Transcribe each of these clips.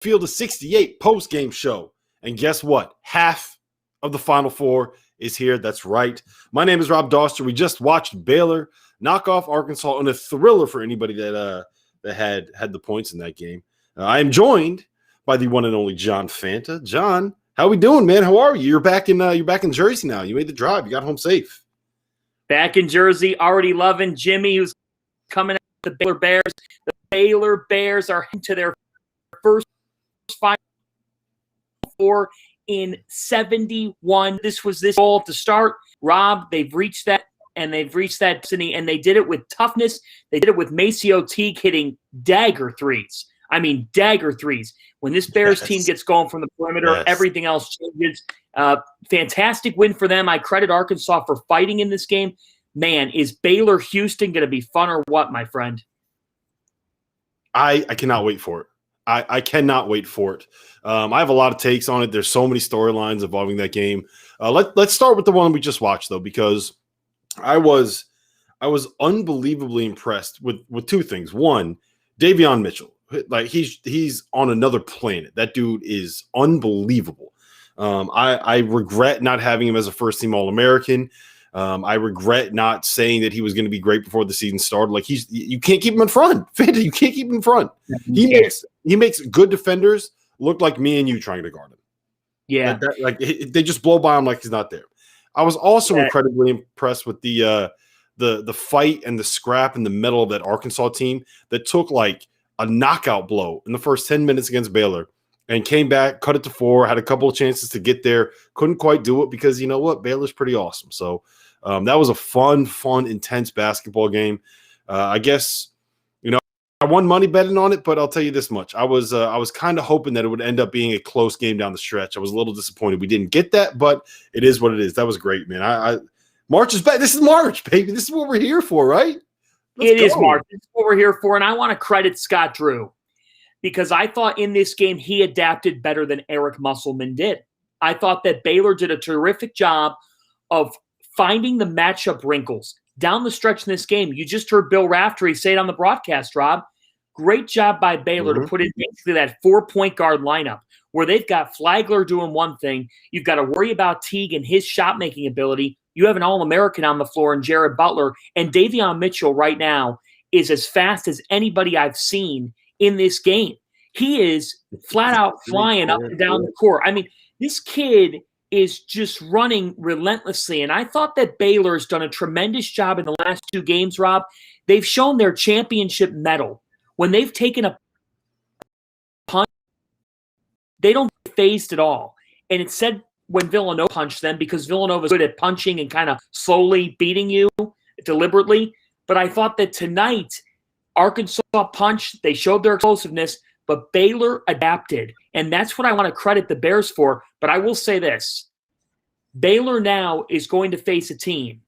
Field of 68 post-game show. And guess what? Half of the Final Four is here. That's right. My name is Rob Dauster. We just watched Baylor knock off Arkansas in a thriller for anybody that had the points in that game. I am joined by the one and only John Fanta. John, how we doing, man? How are you? You're back in Jersey now. You made the drive. You got home safe. Back in Jersey, already loving Jimmy, who's coming out with the Baylor Bears. The Baylor Bears are into their first Final Four in 71. This was this goal to start. Rob, they've reached that, and they've reached that destiny, and they did it with toughness. They did it with Maceo Teague hitting dagger threes. I mean, dagger threes. When this Bears team gets going from the perimeter, everything else changes. Fantastic win for them. I credit Arkansas for fighting in this game. Man, is Baylor-Houston going to be fun or what, my friend? I cannot wait for it. I cannot wait for it. I have a lot of takes on it. There's so many storylines involving that game. Let's start with the one we just watched, though, because I was unbelievably impressed with two things. One, Davion Mitchell. Like he's on another planet. That dude is unbelievable. I regret not having him as a first-team All-American. I regret not saying that he was going to be great before the season started. Like you can't keep him in front. Fanta, you can't keep him in front. He makes good defenders look like me and you trying to guard him. Yeah, they just blow by him like he's not there. I was also incredibly impressed with the fight and the scrap in the middle of that Arkansas team that took like a knockout blow in the first 10 minutes against Baylor and came back, cut it to 4, had a couple of chances to get there, couldn't quite do it because you know what? Baylor's pretty awesome. So that was a fun, intense basketball game. I guess, you know, I won money betting on it, but I'll tell you this much. I was kind of hoping that it would end up being a close game down the stretch. I was a little disappointed we didn't get that, but it is what it is. That was great, man. March is back. This is March, baby. This is what we're here for, right? It is March. It's what we're here for, and I want to credit Scott Drew because I thought in this game he adapted better than Eric Musselman did. I thought that Baylor did a terrific job of finding the matchup wrinkles down the stretch in this game. You just heard Bill Raftery say it on the broadcast, Rob. Great job by Baylor to put in basically that 4-point guard lineup where they've got Flagler doing one thing. You've got to worry about Teague and his shot-making ability. You have an All-American on the floor in Jared Butler, and Davion Mitchell right now is as fast as anybody I've seen in this game. He is flat out flying up and down the court. I mean, this kid is just running relentlessly, and I thought that Baylor's done a tremendous job in the last 2 games, Rob. They've shown their championship mettle. When they've taken a punch, they don't get phased at all. And it said when Villanova punched them because Villanova's good at punching and kind of slowly beating you deliberately. But I thought that tonight, Arkansas punched. They showed their explosiveness, but Baylor adapted. And that's what I want to credit the Bears for. But I will say this. Baylor now is going to face a team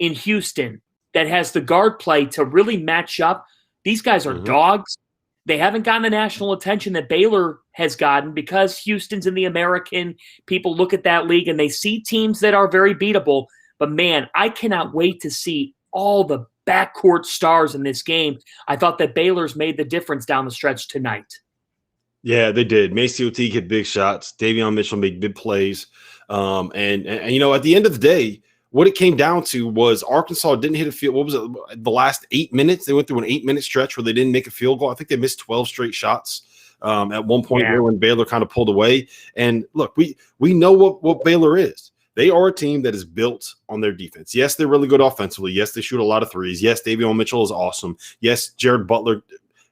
in Houston that has the guard play to really match up. These guys are dogs. They haven't gotten the national attention that Baylor has gotten because Houston's in the American. People look at that league and they see teams that are very beatable. But, man, I cannot wait to see all the backcourt stars in this game. I thought that Baylor's made the difference down the stretch tonight. Yeah, they did. Maceo Teague hit big shots. Davion Mitchell made big plays. And, you know, at the end of the day, what it came down to was Arkansas didn't hit a field. What was it? The last 8 minutes, they went through an 8-minute stretch where they didn't make a field goal. I think they missed 12 straight shots at one point there when Baylor kind of pulled away. And look, we know what Baylor is. They are a team that is built on their defense. Yes, they're really good offensively. Yes, they shoot a lot of threes. Yes, Davion Mitchell is awesome. Yes, Jared Butler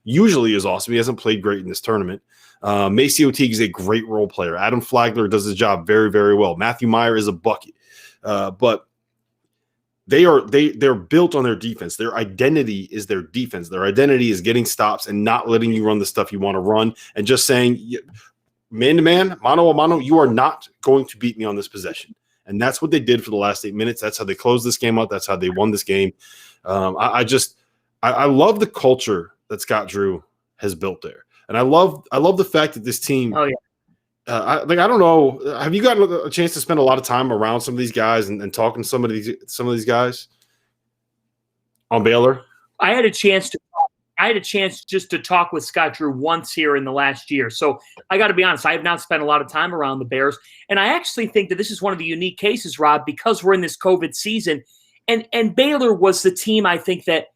usually is awesome. He hasn't played great in this tournament. Maceo Teague is a great role player. Adam Flagler does his job very, very well. Matthew Meyer is a bucket. But they're built on their defense. Their identity is their defense. Their identity is getting stops and not letting you run the stuff you want to run and just saying, man-to-man, mano-a-mano, you are not going to beat me on this possession. And that's what they did for the last 8 minutes. That's how they closed this game out. That's how they won this game. I love the culture that Scott Drew has built there. And I love the fact that this team I don't know. Have you gotten a chance to spend a lot of time around some of these guys and talking to some of these guys on Baylor? I had a chance to I had a chance just to talk with Scott Drew once here in the last year. So I got to be honest, I have not spent a lot of time around the Bears. And I actually think that this is one of the unique cases, Rob, because we're in this COVID season. And Baylor was the team, I think, that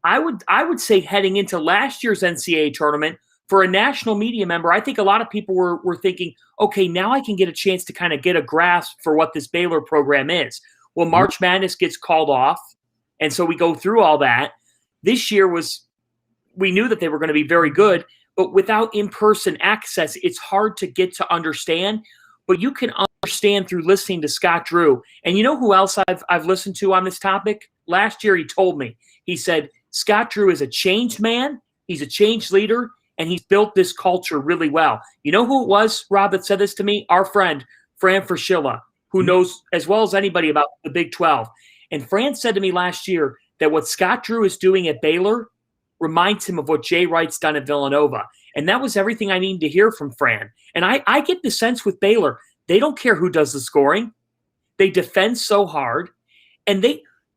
I would say heading into last year's NCAA tournament, for a national media member, I think a lot of people were thinking, okay, now I can get a chance to kind of get a grasp for what this Baylor program is. Well, March Madness gets called off, and so we go through all that. This year we knew that they were going to be very good, but without in-person access, it's hard to get to understand. But you can understand through listening to Scott Drew. And you know who else I've listened to on this topic? Last year he told me, he said, Scott Drew is a changed man, he's a changed leader, and he's built this culture really well. You know who it was, Rob, that said this to me? Our friend, Fran Fraschilla, who knows as well as anybody about the Big 12. And Fran said to me last year that what Scott Drew is doing at Baylor reminds him of what Jay Wright's done at Villanova. And that was everything I needed to hear from Fran. And I get the sense with Baylor, they don't care who does the scoring. They defend so hard. And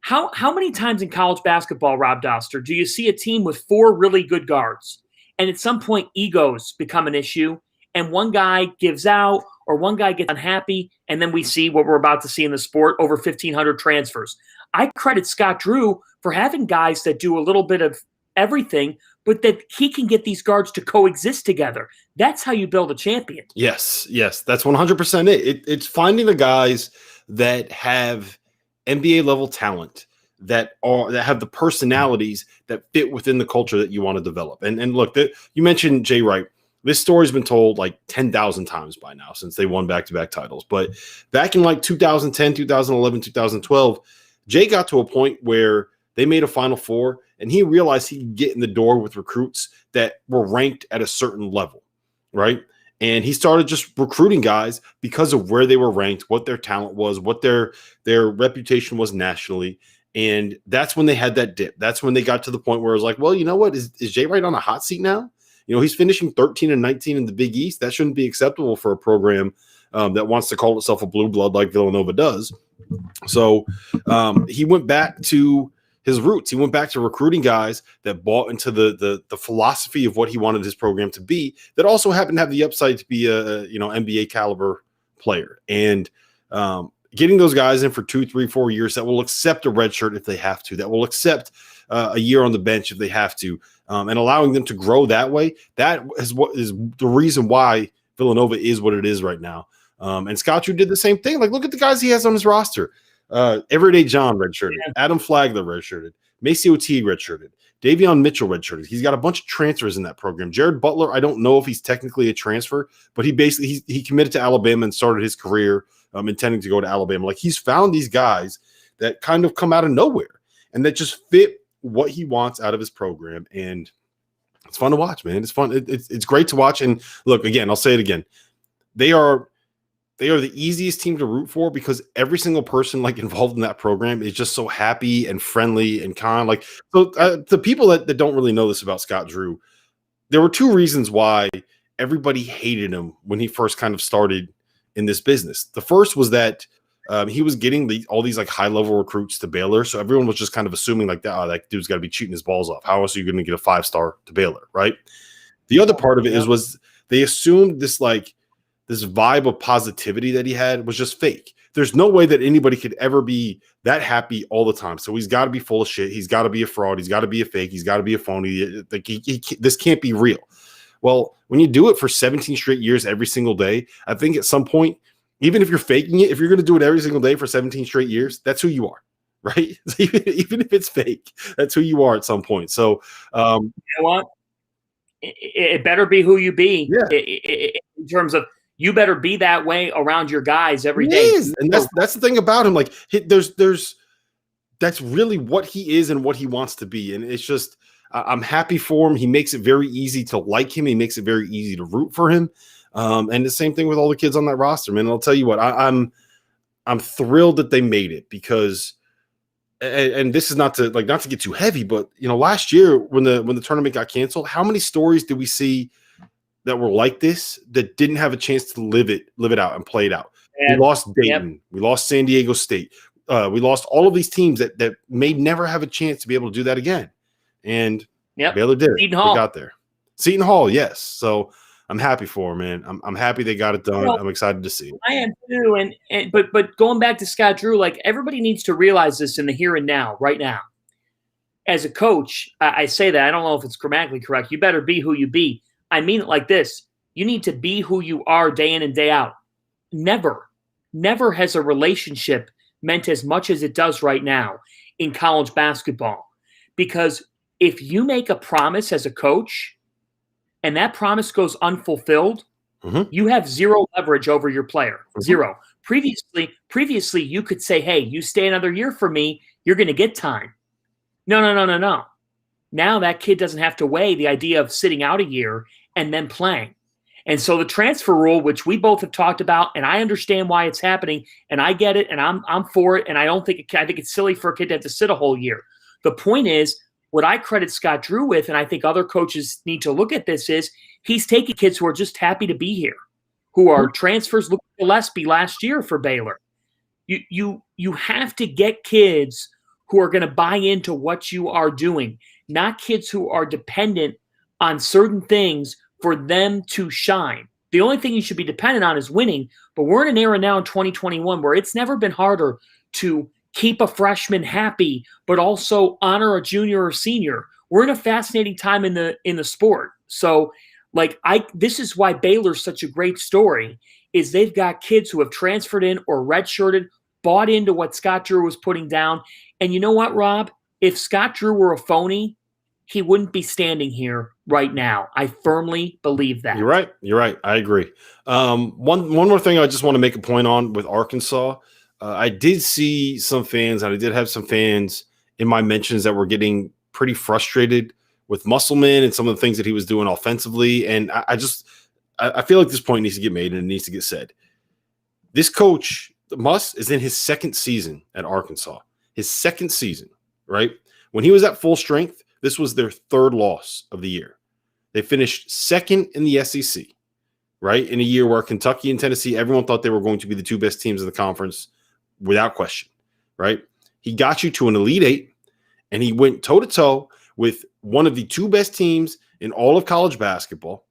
how many times in college basketball, Rob Dauster, do you see a team with 4 really good guards? And at some point, egos become an issue, and one guy gives out or one guy gets unhappy, and then we see what we're about to see in the sport, over 1,500 transfers. I credit Scott Drew for having guys that do a little bit of everything, but that he can get these guards to coexist together. That's how you build a champion. Yes, that's 100% it. It's finding the guys that have NBA-level talent, that have the personalities that fit within the culture that you want to develop. And look, you mentioned Jay Wright. This story's been told like 10,000 times by now since they won back-to-back titles. But back in like 2010, 2011, 2012, Jay got to a point where they made a Final Four, and he realized he could get in the door with recruits that were ranked at a certain level, right? And he started just recruiting guys because of where they were ranked, what their talent was, what their reputation was nationally. And that's when they had that dip. That's when they got to the point where it was like, well, you know what? Is Jay Wright on a hot seat now? You know, he's finishing 13 and 19 in the Big East. That shouldn't be acceptable for a program that wants to call itself a blue blood like Villanova does. So he went back to his roots. He went back to recruiting guys that bought into the philosophy of what he wanted his program to be, that also happened to have the upside to be a NBA caliber player. And getting those guys in for 2, 3, 4 years that will accept a red shirt if they have to, that will accept a year on the bench if they have to, and allowing them to grow that way. That is what is the reason why Villanova is what it is right now. And Scott Drew did the same thing. Like, look at the guys he has on his roster. Everyday John redshirted, Adam Flagler redshirted, Maceo Teague redshirted, Davion Mitchell redshirted. He's got a bunch of transfers in that program. Jared Butler, I don't know if he's technically a transfer, but he committed to Alabama and started his career intending to go to Alabama. Like, he's found these guys that kind of come out of nowhere and that just fit what he wants out of his program. And it's fun to watch, man. It's fun. It's great to watch. And look, again, I'll say it again. They are the easiest team to root for because every single person like involved in that program is just so happy and friendly and kind. Like, so the people that don't really know this about Scott Drew, there were 2 reasons why everybody hated him when he first kind of started in this business. The first was that he was getting all these like high level recruits to Baylor. So everyone was just kind of assuming like that dude's got to be cheating his balls off. How else are you going to get a 5-star to Baylor? Right. The other part of it was they assumed this vibe of positivity that he had was just fake. There's no way that anybody could ever be that happy all the time. So he's got to be full of shit. He's got to be a fraud. He's got to be a fake. He's got to be a phony. Like this can't be real. Well, when you do it for 17 straight years every single day, I think at some point, even if you're faking it, if you're going to do it every single day for 17 straight years, that's who you are, right? Even if it's fake, that's who you are at some point. So, you know what? It better be who you be. Yeah. In terms of, you better be that way around your guys every day. And that's the thing about him. Like, that's really what he is and what he wants to be. And it's just, I'm happy for him. He makes it very easy to like him. He makes it very easy to root for him. And the same thing with all the kids on that roster, man. And I'll tell you what, I'm thrilled that they made it because, and this is not to get too heavy, but last year when the tournament got canceled, how many stories did we see that were like this that didn't have a chance to live it out and play it out? And, we lost Dayton, we lost San Diego State, we lost all of these teams that may never have a chance to be able to do that again. And Yep. Baylor did it. Seton Hall. We got there. Seton Hall, yes. So I'm happy for him, man. I'm happy they got it done. I'm excited to see it. I am too. But going back to Scott Drew, like everybody needs to realize this in the here and now, right now. As a coach, I say that. I don't know if it's grammatically correct. You better be who you be. I mean it like this. You need to be who you are day in and day out. Never has a relationship meant as much as it does right now in college basketball. Because if you make a promise as a coach and that promise goes unfulfilled, you have zero leverage over your player. Zero. Previously, you could say, hey, you stay another year for me, you're going to get time. No. Now that kid doesn't have to weigh the idea of sitting out a year and then playing. And so the transfer rule, which we both have talked about, and I understand why it's happening, and I get it, and I'm for it, and I think it's silly for a kid to have to sit a whole year. The point is, what I credit Scott Drew with, and I think other coaches need to look at this, is he's taking kids who are just happy to be here, who are transfers. Look at Gillespie last year for Baylor. You have to get kids who are going to buy into what you are doing, not kids who are dependent on certain things for them to shine. The only thing you should be dependent on is winning, but we're in an era now in 2021 where it's never been harder to keep a freshman happy, but also honor a junior or senior. We're in a fascinating time in the sport. So, this is why Baylor's such a great story, is they've got kids who have transferred in or redshirted, bought into what Scott Drew was putting down. And you know what, Rob? If Scott Drew were a phony, he wouldn't be standing here right now. I firmly believe that. You're right. I agree. One more thing I just want to make a point on with Arkansas. I did see some fans, and I did have some fans in my mentions that were getting pretty frustrated with Musselman and some of the things that he was doing offensively. And I feel like this point needs to get made and it needs to get said. This coach, Muss, is in his second season at Arkansas. His second season, right? When he was at full strength, this was their third loss of the year. They finished second in the SEC, right? In a year where Kentucky and Tennessee, everyone thought they were going to be the two best teams in the conference without question, right? He got you to an Elite Eight, and he went toe-to-toe with one of the two best teams in all of college basketball.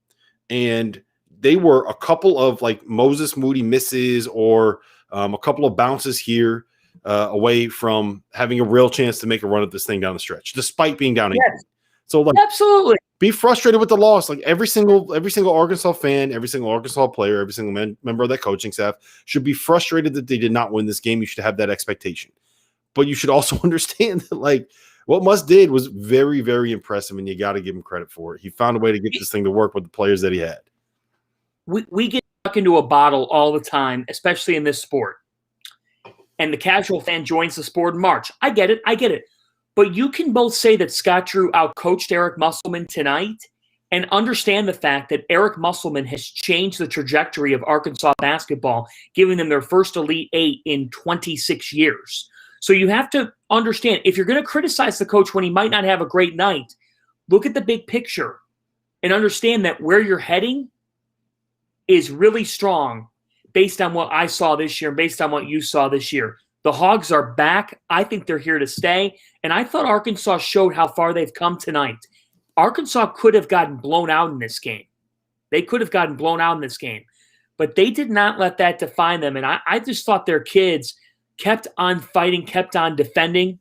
And they were a couple of Moses Moody misses or a couple of bounces here away from having a real chance to make a run at this thing down the stretch, despite being down 8. Yes. So absolutely be frustrated with the loss. Every single Arkansas fan, every single Arkansas player, every single member of that coaching staff should be frustrated that they did not win this game. You should have that expectation, but you should also understand that what Muss did was very, very impressive, and you got to give him credit for it. He found a way to get this thing to work with the players that he had. We get stuck into a bottle all the time, especially in this sport. And the casual fan joins the sport in March. I get it. But you can both say that Scott Drew outcoached Eric Musselman tonight and understand the fact that Eric Musselman has changed the trajectory of Arkansas basketball, giving them their first Elite Eight in 26 years. So you have to understand, if you're going to criticize the coach when he might not have a great night, look at the big picture and understand that where you're heading is really strong based on what I saw this year and based on what you saw this year. The Hogs are back. I think they're here to stay. And I thought Arkansas showed how far they've come tonight. Arkansas could have gotten blown out in this game. But they did not let that define them. And I just thought their kids kept on fighting, kept on defending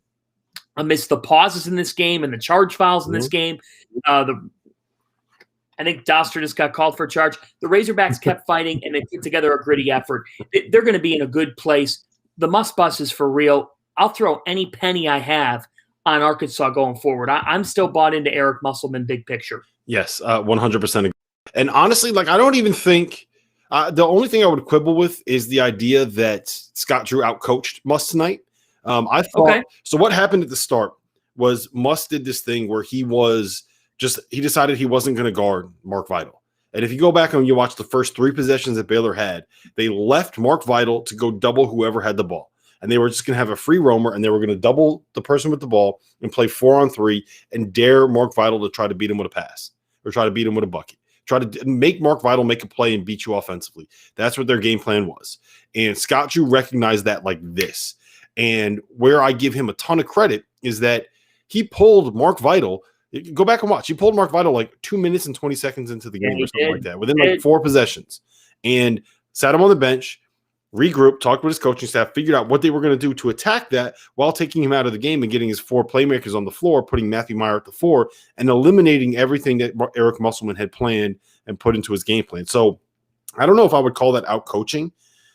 amidst the pauses in this game and the charge fouls in this game. I think Dauster just got called for a charge. The Razorbacks kept fighting, and they put together a gritty effort. They're going to be in a good place. The Muss Bus is for real. I'll throw any penny I have on Arkansas going forward. I'm still bought into Eric Musselman big picture. Yes, 100% agree. And honestly, I don't even think the only thing I would quibble with is the idea that Scott Drew outcoached Muss tonight. I thought So what happened at the start was Muss did this thing where he decided he wasn't going to guard Mark Vital. And if you go back and you watch the first 3 possessions that Baylor had, they left Mark Vital to go double whoever had the ball. And they were just going to have a free roamer, and they were going to double the person with the ball and play 4-on-3 and dare Mark Vital to try to beat him with a pass or try to beat him with a bucket. Try to make Mark Vital make a play and beat you offensively. That's what their game plan was. And Scott Drew recognized that like this. And where I give him a ton of credit is that he pulled Mark Vital Go back and watch. He pulled Mark Vital like 2 minutes and 20 seconds into the game or something like that, within like 4 possessions, and sat him on the bench, regrouped, talked with his coaching staff, figured out what they were going to do to attack that while taking him out of the game and getting his 4 playmakers on the floor, putting Matthew Meyer at the 4, and eliminating everything that Eric Musselman had planned and put into his game plan. So I don't know if I would call that out coaching,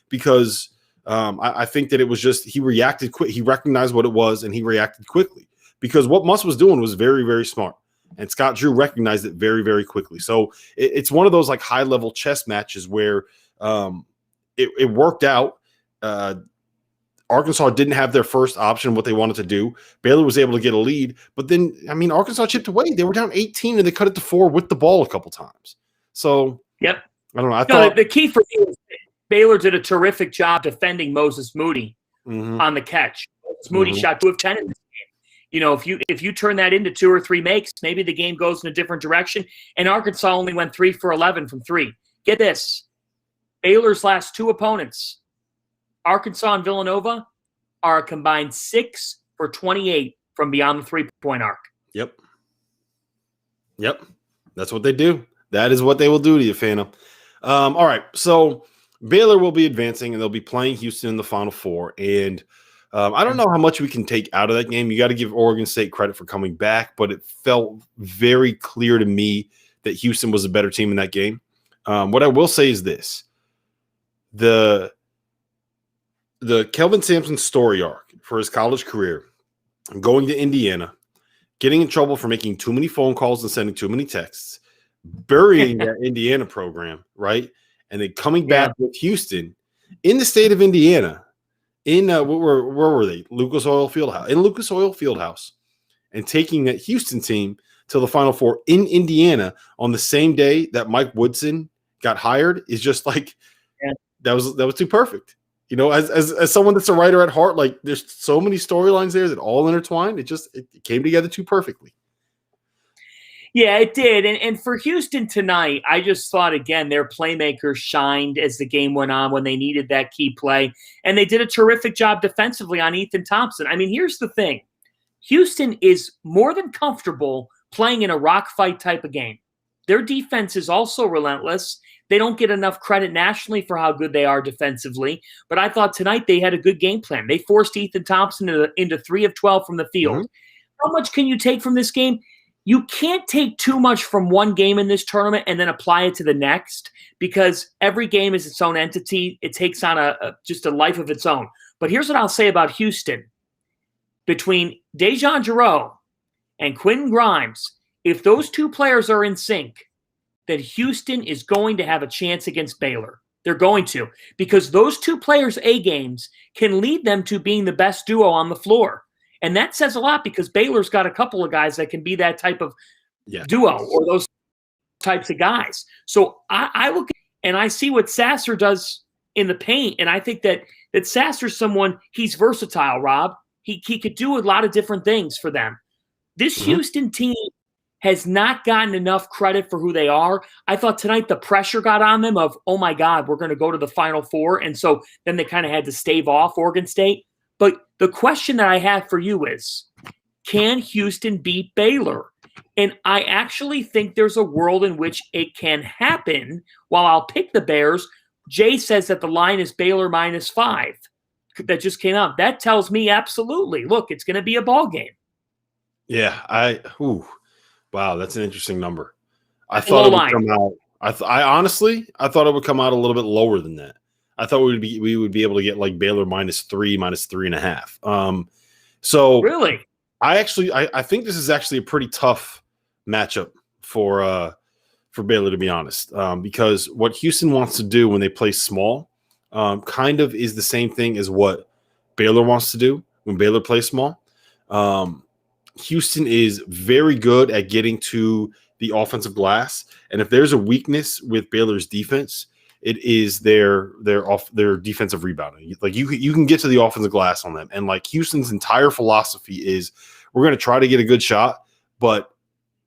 because I think that it was just he reacted quick. He recognized what it was, and he reacted quickly, because what Muss was doing was very, very smart. And Scott Drew recognized it very, very quickly. So it's one of those like high-level chess matches where it worked out. Arkansas didn't have their first option, what they wanted to do. Baylor was able to get a lead. But then, I mean, Arkansas chipped away. They were down 18, and they cut it to 4 with the ball a couple times. So, yep. I don't know. I thought the key for me was Baylor did a terrific job defending Moses Moody on the catch. Moses Moody shot 2 of 10 in this game. You know, if you turn that into 2 or 3 makes, maybe the game goes in a different direction. And Arkansas only went 3 for 11 from 3. Get this. Baylor's last 2 opponents, Arkansas and Villanova, are a combined 6 for 28 from beyond the 3-point arc. Yep. That's what they do. That is what they will do to you, Fanta. All right. So Baylor will be advancing, and they'll be playing Houston in the Final Four. And I don't know how much we can take out of that game. You got to give Oregon State credit for coming back, but it felt very clear to me that Houston was a better team in that game. What I will say is this. The Kelvin Sampson story arc for his college career, going to Indiana, getting in trouble for making too many phone calls and sending too many texts, burying that Indiana program, right? And then coming back with Houston in the state of Indiana, in where were they? Lucas Oil Fieldhouse. In Lucas Oil Fieldhouse, and taking that Houston team to the Final Four in Indiana on the same day that Mike Woodson got hired is just like that was too perfect. You know, as someone that's a writer at heart, like there's so many storylines there that all intertwined. It came together too perfectly. Yeah, it did. And for Houston tonight, I just thought, again, their playmakers shined as the game went on when they needed that key play. And they did a terrific job defensively on Ethan Thompson. I mean, here's the thing. Houston is more than comfortable playing in a rock fight type of game. Their defense is also relentless. They don't get enough credit nationally for how good they are defensively. But I thought tonight they had a good game plan. They forced Ethan Thompson into 3 of 12 from the field. Mm-hmm. How much can you take from this game? You can't take too much from one game in this tournament and then apply it to the next, because every game is its own entity. It takes on just a life of its own. But here's what I'll say about Houston. Between Dejan Jarreau and Quentin Grimes, if those 2 players are in sync, that Houston is going to have a chance against Baylor. They're going to, because those 2 players' A games can lead them to being the best duo on the floor. And that says a lot, because Baylor's got a couple of guys that can be that type of duo, or those types of guys. So I look and I see what Sasser does in the paint, and I think that Sasser's someone, he's versatile, Rob. He could do a lot of different things for them. This Houston team has not gotten enough credit for who they are. I thought tonight the pressure got on them of, oh my God, we're going to go to the Final Four. And so then they kind of had to stave off Oregon State. But the question that I have for you is, can Houston beat Baylor? And I actually think there's a world in which it can happen. While I'll pick the Bears, Jay says that the line is Baylor -5. That just came out. That tells me absolutely, look, it's going to be a ball game. Yeah, wow, that's an interesting number. I thought it would come out. I honestly thought it would come out a little bit lower than that. I thought we would be able to get like Baylor -3, -3.5. So really, I think this is actually a pretty tough matchup for Baylor, to be honest, because what Houston wants to do when they play small kind of is the same thing as what Baylor wants to do when Baylor plays small. Houston is very good at getting to the offensive glass, and if there's a weakness with Baylor's defense, it is their defensive rebounding. Like you can get to the offensive glass on them, and like Houston's entire philosophy is we're going to try to get a good shot, but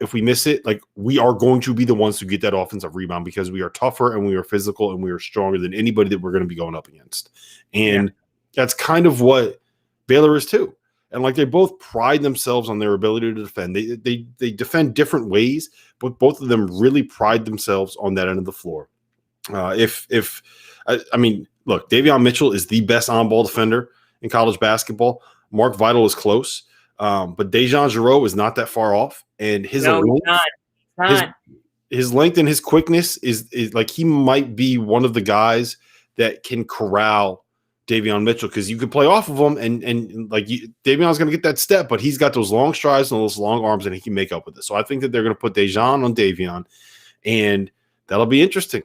if we miss it, like we are going to be the ones who get that offensive rebound because we are tougher and we are physical and we are stronger than anybody that we're going to be going up against. And that's kind of what Baylor is too. And like they both pride themselves on their ability to defend. They defend different ways, but both of them really pride themselves on that end of the floor. I mean, look, Davion Mitchell is the best on-ball defender in college basketball. Mark Vital is close, but Dejan Giroux is not that far off, and his length and his quickness is like he might be one of the guys that can corral Davion Mitchell, because you could play off of him and like Davion's going to get that step, but he's got those long strides and those long arms, and he can make up with it. So I think that they're going to put Dejan on Davion, and that'll be interesting.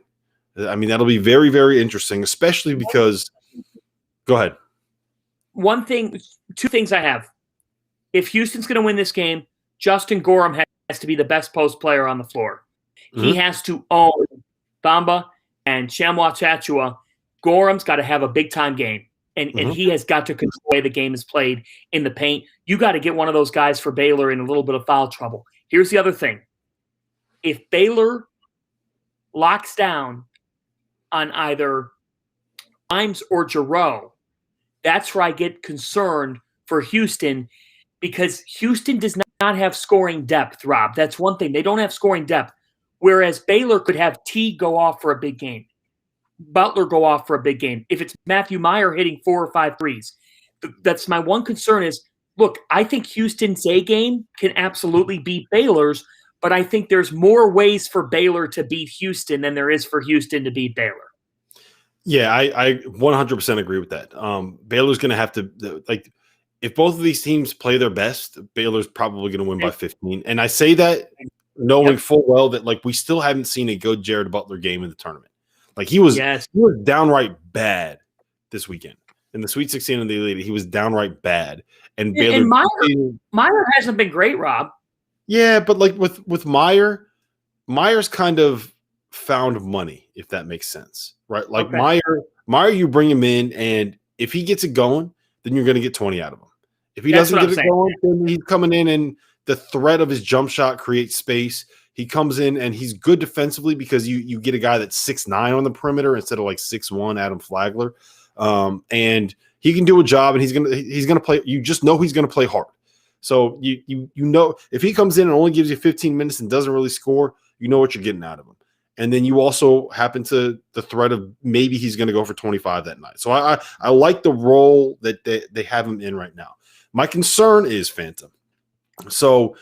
I mean, that'll be very, very interesting, especially because – go ahead. Two things I have. If Houston's going to win this game, Justin Gorham has to be the best post player on the floor. Mm-hmm. He has to own Bamba and Shamwa Chachua. Gorham's got to have a big-time game, and he has got to control the way the game is played in the paint. You got to get one of those guys for Baylor in a little bit of foul trouble. Here's the other thing. If Baylor locks down on either Grimes or Giroux, that's where I get concerned for Houston, because Houston does not have scoring depth, Rob. That's one thing. They don't have scoring depth, whereas Baylor could have T go off for a big game, Butler go off for a big game. If it's Matthew Meyer hitting 4 or 5 threes, that's my one concern is, look, I think Houston's A game can absolutely beat Baylor's, but I think there's more ways for Baylor to beat Houston than there is for Houston to beat Baylor. Yeah, I 100% agree with that. Baylor's going to have to, like, if both of these teams play their best, Baylor's probably going to win by 15. And I say that knowing full well that, like, we still haven't seen a good Jared Butler game in the tournament. Like, he was downright bad this weekend. In the Sweet 16 of the Elite, he was downright bad. And Baylor, Meyer hasn't been great, Rob. Yeah, but like with Meyer's kind of found money, if that makes sense, right? Like Meyer, you bring him in, and if he gets it going, then you're going to get 20 out of him. If he doesn't get it going, then he's coming in, and the threat of his jump shot creates space. He comes in, and he's good defensively because you get a guy that's 6'9" on the perimeter instead of like 6'1" Adam Flagler, and he can do a job, and he's gonna play. You just know he's gonna play hard. So you know if he comes in and only gives you 15 minutes and doesn't really score, you know what you're getting out of him. And then you also happen to the threat of maybe he's going to go for 25 that night. So I like the role that they have him in right now. My concern is Fanta. So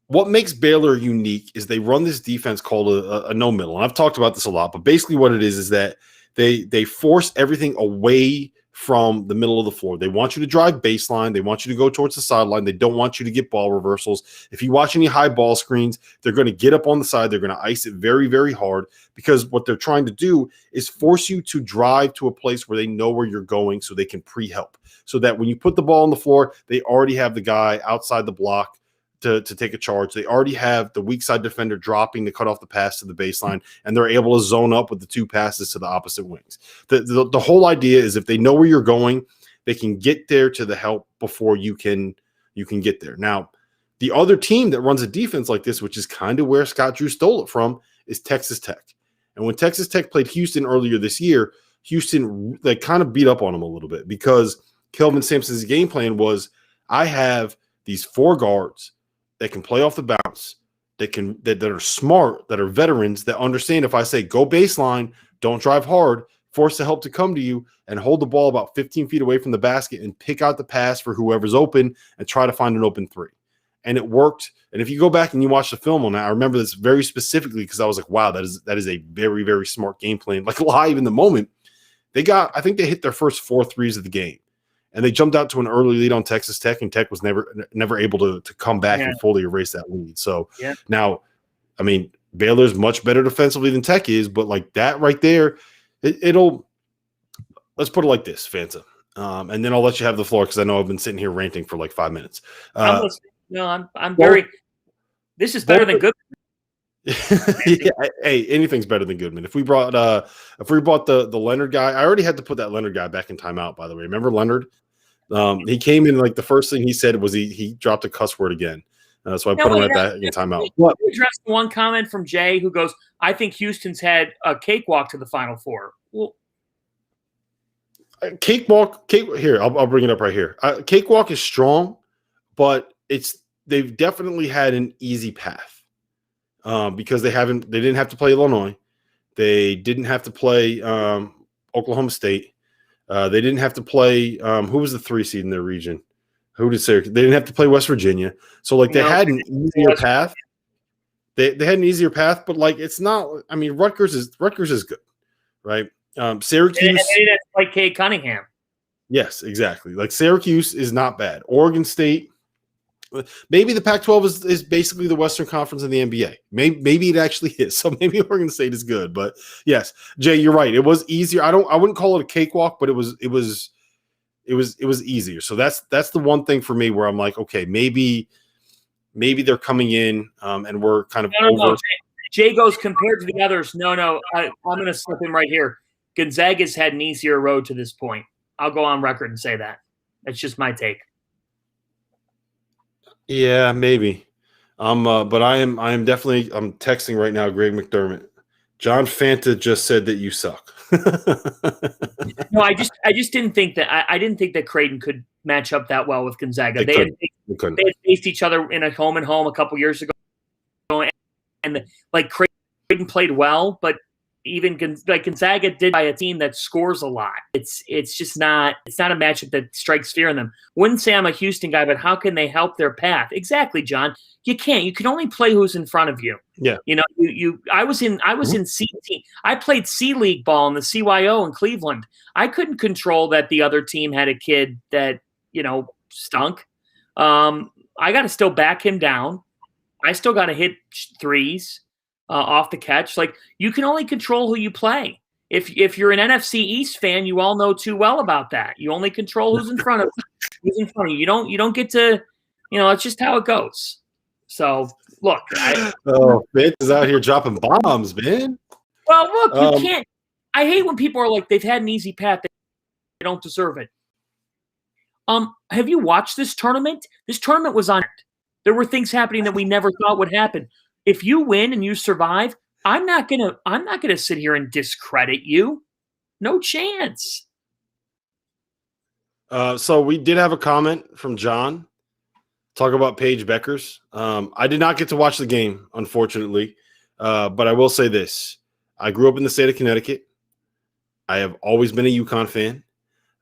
what makes Baylor unique is they run this defense called a no middle. And I've talked about this a lot, but basically what it is that they force everything away from the middle of the floor. They want you to drive baseline. They want you to go towards the sideline. They don't want you to get ball reversals. If you watch any high ball screens, they're going to get up on the side. They're going to ice it very, very hard, because what they're trying to do is force you to drive to a place where they know where you're going so they can pre-help. So that when you put the ball on the floor, they already have the guy outside the block to take a charge. They already have the weak side defender dropping to cut off the pass to the baseline, and they're able to zone up with the 2 passes to the opposite wings. The whole idea is if they know where you're going, they can get there to the help before you can get there. Now, the other team that runs a defense like this, which is kind of where Scott Drew stole it from, is Texas Tech. And when Texas Tech played Houston earlier this year, Houston, they kind of beat up on them a little bit, because Kelvin Sampson's game plan was, I have these 4 guards that can play off the bounce, that are smart, that are veterans, that understand if I say go baseline, don't drive hard, force the help to come to you, and hold the ball about 15 feet away from the basket and pick out the pass for whoever's open and try to find an open 3. And it worked. And if you go back and you watch the film on that, I remember this very specifically because I was like, wow, that is a very, very smart game plan. Like live in the moment, I think they hit their first 4 threes of the game. And they jumped out to an early lead on Texas Tech, and Tech was never able to come back and fully erase that lead. So now, I mean, Baylor's much better defensively than Tech is, but like that right there, it'll – let's put it like this, Fanta. And then I'll let you have the floor because I know I've been sitting here ranting for like 5 minutes. I'm very – this is better than good. Yeah, hey, anything's better than Goodman. If we brought the Leonard guy, I already had to put that Leonard guy back in timeout, by the way. Remember Leonard? He came in, like the first thing he said was he dropped a cuss word again. So I put him back in timeout. What? Address one comment from Jay who goes, I think Houston's had a cakewalk to the Final Four. Well, Here, I'll bring it up right here. Cakewalk is strong, but they've definitely had an easy path because they didn't have to play Illinois, they didn't have to play Oklahoma State, they didn't have to play who was the 3 seed in their region? Who did Syracuse? They didn't have to play West Virginia, so like they had an easier path. They had an easier path, but like it's not. I mean, Rutgers is good, right? Syracuse. And they didn't play Cade Cunningham. Yes, exactly. Like Syracuse is not bad. Oregon State, maybe the Pac-12 is basically the Western Conference in the NBA. Maybe it actually is. So maybe Oregon State is good. But yes, Jay, you're right. It was easier. I wouldn't call it a cakewalk, but it was easier. So that's the one thing for me where I'm like, okay, maybe they're coming in and we're kind of over. No. Jay goes compared to the others. No, I'm going to slip him right here. Gonzaga's had an easier road to this point. I'll go on record and say that. That's just my take. Yeah, maybe. But I'm texting right now, Greg McDermott. John Fanta just said that you suck. No, I just didn't think that I didn't think that Creighton could match up that well with Gonzaga. They had faced each other in a home and home a couple years ago, and like Creighton played well, but even like Gonzaga did by a team that scores a lot. It's just not a matchup that strikes fear in them. Wouldn't say I'm a Houston guy, but how can they help their path? Exactly, John. You can't. You can only play who's in front of you. Yeah. You know, I was in C team. I played C League ball in the CYO in Cleveland. I couldn't control that the other team had a kid that, stunk. I got to still back him down. I still got to hit threes off the catch. Like, you can only control who you play. If you're an NFC East fan, you all know too well about that. You only control who's in front of you. You don't get to, it's just how it goes. So look, Vince is out here dropping bombs, man. Well, look, you can't. I hate when people are like, they've had an easy path, they don't deserve it. Have you watched this tournament? This tournament was on. There were things happening that we never thought would happen. If you win and you survive, I'm not gonna sit here and discredit you. No chance. So we did have a comment from John. Talk about Paige Bueckers. I did not get to watch the game, unfortunately, but I will say this: I grew up in the state of Connecticut. I have always been a UConn fan,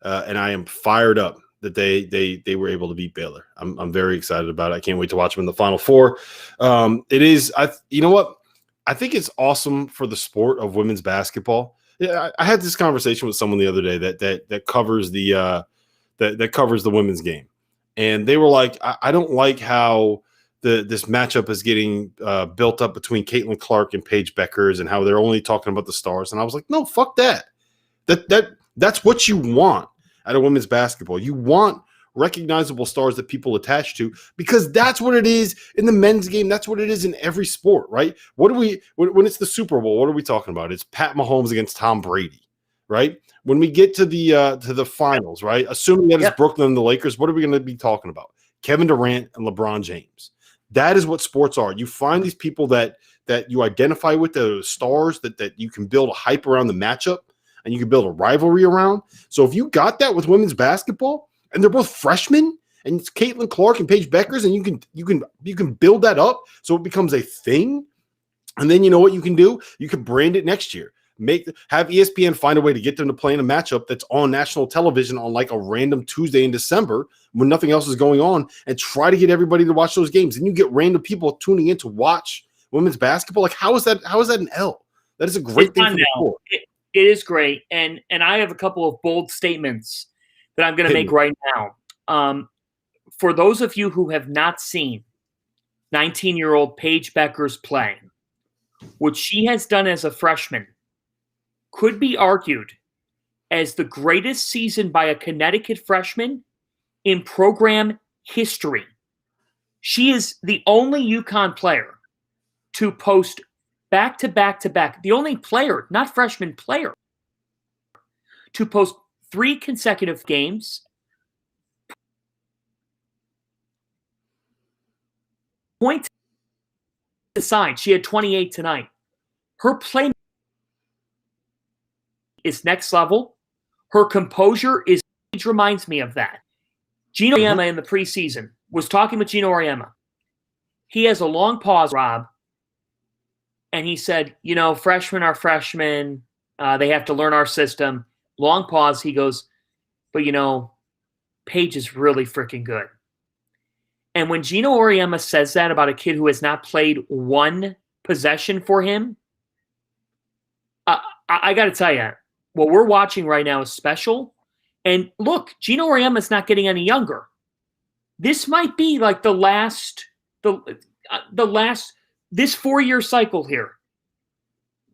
and I am fired up that they were able to beat Baylor. I'm very excited about it. I can't wait to watch them in the Final Four. You know what? I think it's awesome for the sport of women's basketball. Yeah, I had this conversation with someone the other day that covers the women's game. And they were like, I don't like how this matchup is getting built up between Caitlin Clark and Paige Bueckers and how they're only talking about the stars. And I was like, no, fuck that. That's what you want out of women's basketball. You want recognizable stars that people attach to, because that's what it is in the men's game. That's what it is in every sport, right? When it's the Super Bowl, what are we talking about? It's Pat Mahomes against Tom Brady, right? When we get to the finals, right? Assuming that it's Brooklyn and the Lakers, what are we going to be talking about? Kevin Durant and LeBron James. That is what sports are. You find these people that you identify with, the stars that you can build a hype around the matchup and you can build a rivalry around. So if you got that with women's basketball and they're both freshmen and it's Caitlin Clark and Paige Bueckers, and you can build that up so it becomes a thing. And then you know what you can do? You can brand it next year. Have ESPN find a way to get them to play in a matchup that's on national television on like a random Tuesday in December when nothing else is going on, and try to get everybody to watch those games. And you get random people tuning in to watch women's basketball. Like, how is that an L? That is a great thing for the sport. It is great. And I have a couple of bold statements that I'm going to make right now. For those of you who have not seen 19-year-old Paige Bueckers play, what she has done as a freshman could be argued as the greatest season by a Connecticut freshman in program history. She is the only UConn player to post back-to-back-to-back, the only player, not freshman player, to post 3 consecutive games, point aside, she had 28 tonight. Her play is next level. Her composure reminds me of that. Gino Auriemma in the preseason was talking with Gino Auriemma. He has a long pause, Rob, and he said, freshmen are freshmen. They have to learn our system. Long pause. He goes, but Paige is really freaking good. And when Gino Auriemma says that about a kid who has not played one possession for him, I got to tell you, what we're watching right now is special. And look, Gino Auriemma is not getting any younger. This might be like the last this 4-year cycle here.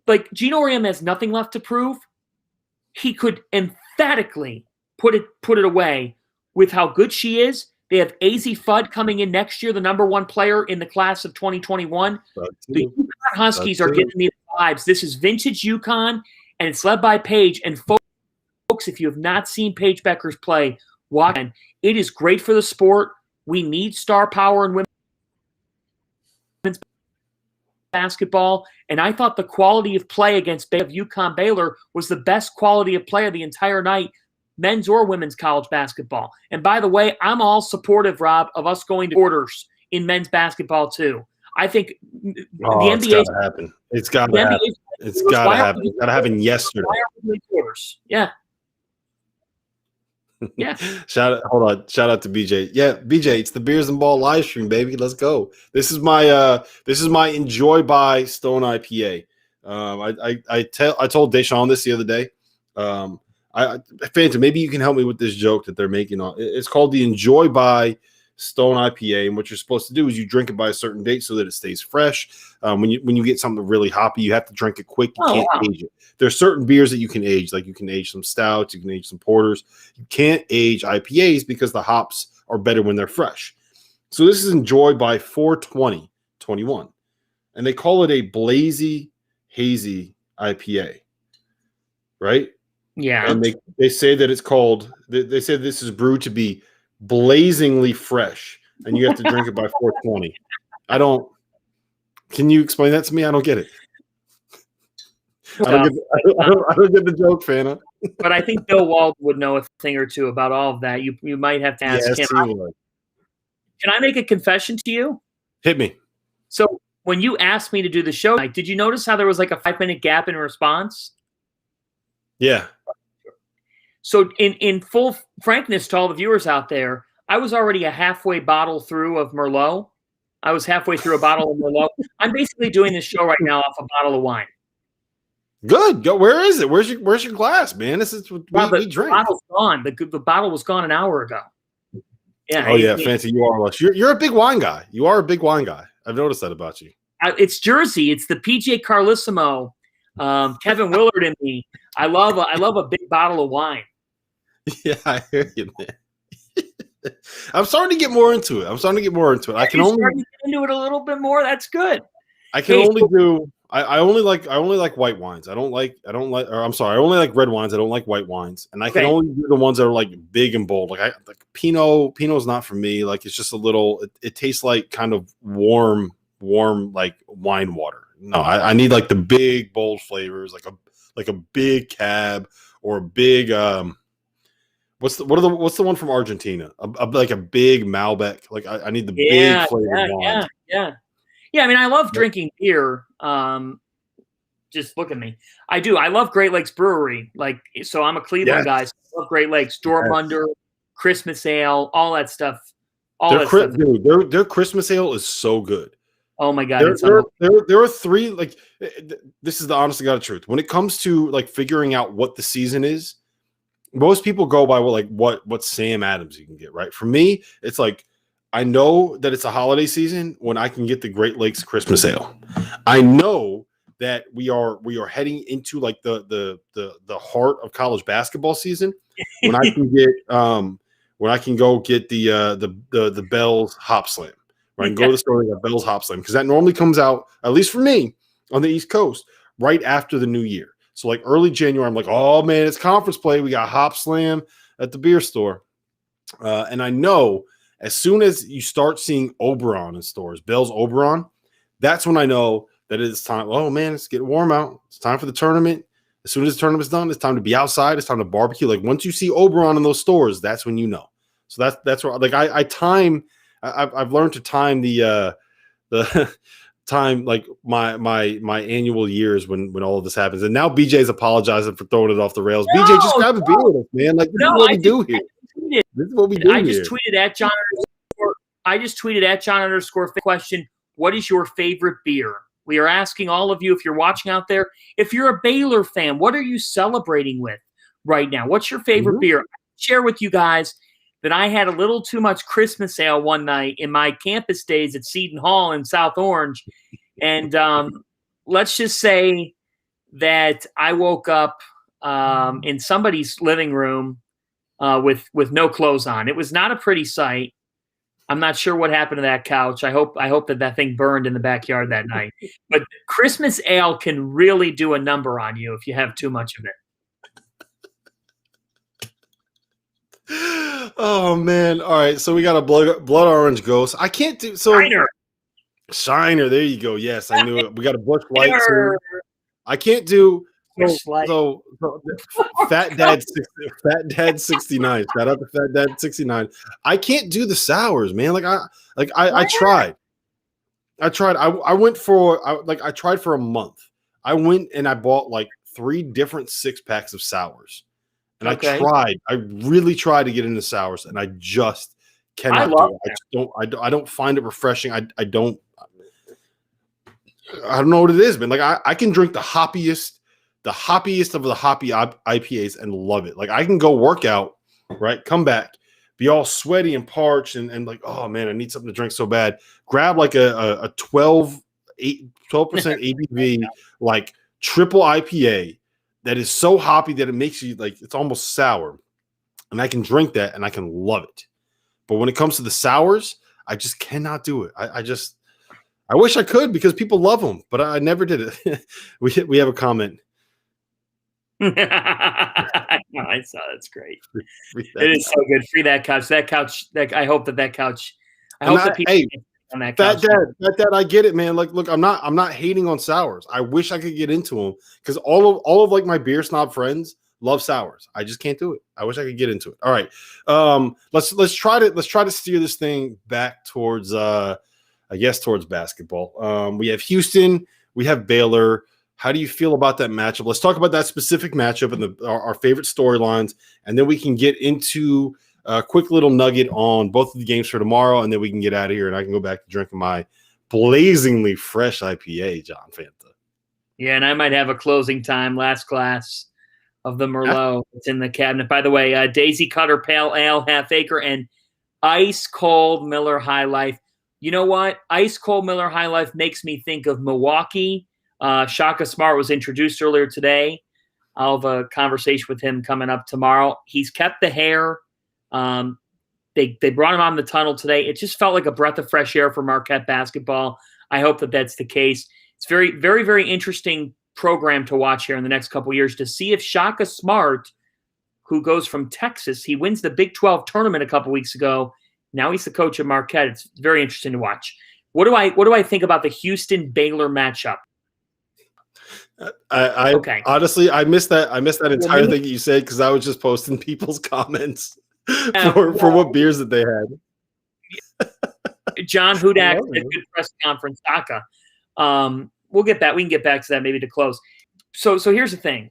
Like Gino Auriemma has nothing left to prove. He could emphatically put it away with how good she is. They have AZ Fudd coming in next year, the number 1 player in the class of 2021. The UConn Huskies are giving me the vibes. This is vintage UConn, and it's led by Paige. And folks, if you have not seen Paige Bueckers play, watch it. It is great for the sport. We need star power in women's basketball. And I thought the quality of play against UConn Baylor was the best quality of play of the entire night, men's or women's college basketball. And by the way, I'm all supportive, Rob, of us going to quarters in men's basketball too. I think the NBA. It's got to happen. It's got to happen. It's got to happen. It's got to happen yesterday. Yeah. Yeah. Shout out to BJ. Yeah, BJ, it's the Beers and Ball live stream, baby. Let's go. This is my Enjoy by Stone IPA. I told Deshaun this the other day. Fanta, maybe you can help me with this joke that they're making on. It's called the Enjoy by Stone IPA, and what you're supposed to do is you drink it by a certain date so that it stays fresh. When you get something really hoppy, you have to drink it quick. You can't age it. There's certain beers that you can age, like you can age some stouts, you can age some porters. You can't age IPAs because the hops are better when they're fresh. So this is Enjoy by 42021, and they call it a Blazy Hazy IPA, right? Yeah. And they say that it's called, they say this is brewed to be blazingly fresh, and you have to drink it by 420. Can you explain that to me? I don't get it. I don't get the joke, Fanta. But I think Bill Wald would know a thing or two about all of that. You might have to ask him. Can I make a confession to you? Hit me. So when you asked me to do the show, did you notice how there was like a 5-minute gap in response? Yeah. So in full frankness to all the viewers out there, I was already a halfway bottle through of Merlot. I was halfway through a bottle of Merlot. I'm basically doing this show right now off a bottle of wine. Good. Go. Where is it? Where's your glass, man? This is what we drink. The bottle's gone. The bottle was gone an hour ago. Yeah. Oh yeah, Fancy. You are. You're a big wine guy. You are a big wine guy. I've noticed that about you. It's Jersey. It's the PJ Carlissimo, Kevin Willard and me. I love a big bottle of wine. Yeah, I hear you, man. I'm starting to get more into it. I can only get into it a little bit more. That's good. I only like white wines. I only like red wines. I don't like white wines. And I can only do the ones that are like big and bold. Like Pinot is not for me. Like it's just a little, it tastes like kind of warm like wine water. No, I need like the big bold flavors, like a big cab or a big what's the one from Argentina? Like a big Malbec. Like I need the big flavor wine. Yeah, I mean, I love drinking beer. Just look at me. I do. I love Great Lakes Brewery. So I'm a Cleveland guy. So I love Great Lakes, Dortmunder, Christmas Ale, all that stuff. Dude, their Christmas Ale is so good. Oh my God. There are three, like, this is the honest to God truth. When it comes to like figuring out what the season is, most people go by what Sam Adams you can get, right? For me, it's like, I know that it's a holiday season when I can get the Great Lakes Christmas Ale. I know that we are heading into like the heart of college basketball season when I can go get the Bell's Hop Slam. Where I can go to the store and get Bell's Hop Slam because that normally comes out, at least for me, on the East Coast right after the new year. So like early January, I'm like, oh man, it's conference play. We got Hop Slam at the beer store, and I know. As soon as you start seeing Oberon in stores, Bell's Oberon, that's when I know that it's time. Oh, man, it's getting warm out. It's time for the tournament. As soon as the tournament's done, it's time to be outside. It's time to barbecue. Like once you see Oberon in those stores, that's when you know. So that's where like I've learned to time the time like my annual years when all of this happens. And now BJ's apologizing for throwing it off the rails. BJ, just grab a beer with us, man. Like this is what we do here. This is what we do. I just tweeted at John. I just tweeted at John _ question. What is your favorite beer? We are asking all of you, if you're watching out there, if you're a Baylor fan, what are you celebrating with right now? What's your favorite beer? I'll share with you guys that I had a little too much Christmas ale one night in my campus days at Seton Hall in South Orange. And let's just say that I woke up in somebody's living room with no clothes on. It was not a pretty sight. I'm not sure what happened to that couch. I hope that thing burned in the backyard that night. But Christmas ale can really do a number on you if you have too much of it. Oh man! All right, so we got a blood orange ghost. I can't do so. Shiner, there you go. Yes, I knew it. We got a Busch Light too. I can't do. So Fat Dad 69. Shout out to Fat Dad 69. I can't do the sours, man. I tried. I tried for a month. I went and I bought like 3 different 6-packs of sours. And I really tried to get into sours, and I just cannot do it. I don't find it refreshing. I don't know what it is, man. Like I can drink the hoppiest of the hoppy IPAs and love it. Like I can go work out, right? Come back, be all sweaty and parched and like, oh man, I need something to drink so bad. Grab like a 12% ABV, like triple IPA that is so hoppy that it makes you like, it's almost sour. And I can drink that and I can love it. But when it comes to the sours, I just cannot do it. I wish I could because people love them, but I never did it. We have a comment. I saw that's great. It is so good. Free that couch. I hope that couch. I hope that people on that couch. Fat Dad, I get it, man. Like, look, I'm not hating on sours. I wish I could get into them because all of like my beer snob friends love sours. I just can't do it. I wish I could get into it. All right, let's try to steer this thing back towards towards basketball. We have Houston. We have Baylor. How do you feel about that matchup? Let's talk about that specific matchup and our favorite storylines, and then we can get into a quick little nugget on both of the games for tomorrow, and then we can get out of here, and I can go back to drinking my blazingly fresh IPA, John Fanta. Yeah, and I might have a closing time, last glass of the Merlot. It's in the cabinet. By the way, Daisy Cutter Pale Ale, Half Acre, and Ice Cold Miller High Life. You know what? Ice Cold Miller High Life makes me think of Milwaukee. Shaka Smart was introduced earlier today. I'll have a conversation with him coming up tomorrow. He's kept the hair. They brought him on the tunnel today. It just felt like a breath of fresh air for Marquette basketball. I hope that that's the case. It's very, very, very interesting program to watch here in the next couple of years to see if Shaka Smart, who goes from Texas, he wins the Big 12 tournament a couple weeks ago. Now he's the coach of Marquette. It's very interesting to watch. What do I think about the Houston Baylor matchup? Honestly, I missed that entire thing that you said because I was just posting people's comments for what beers that they had. John Hudak at good press conference, Shaka. We can get back to that maybe to close. So here's the thing.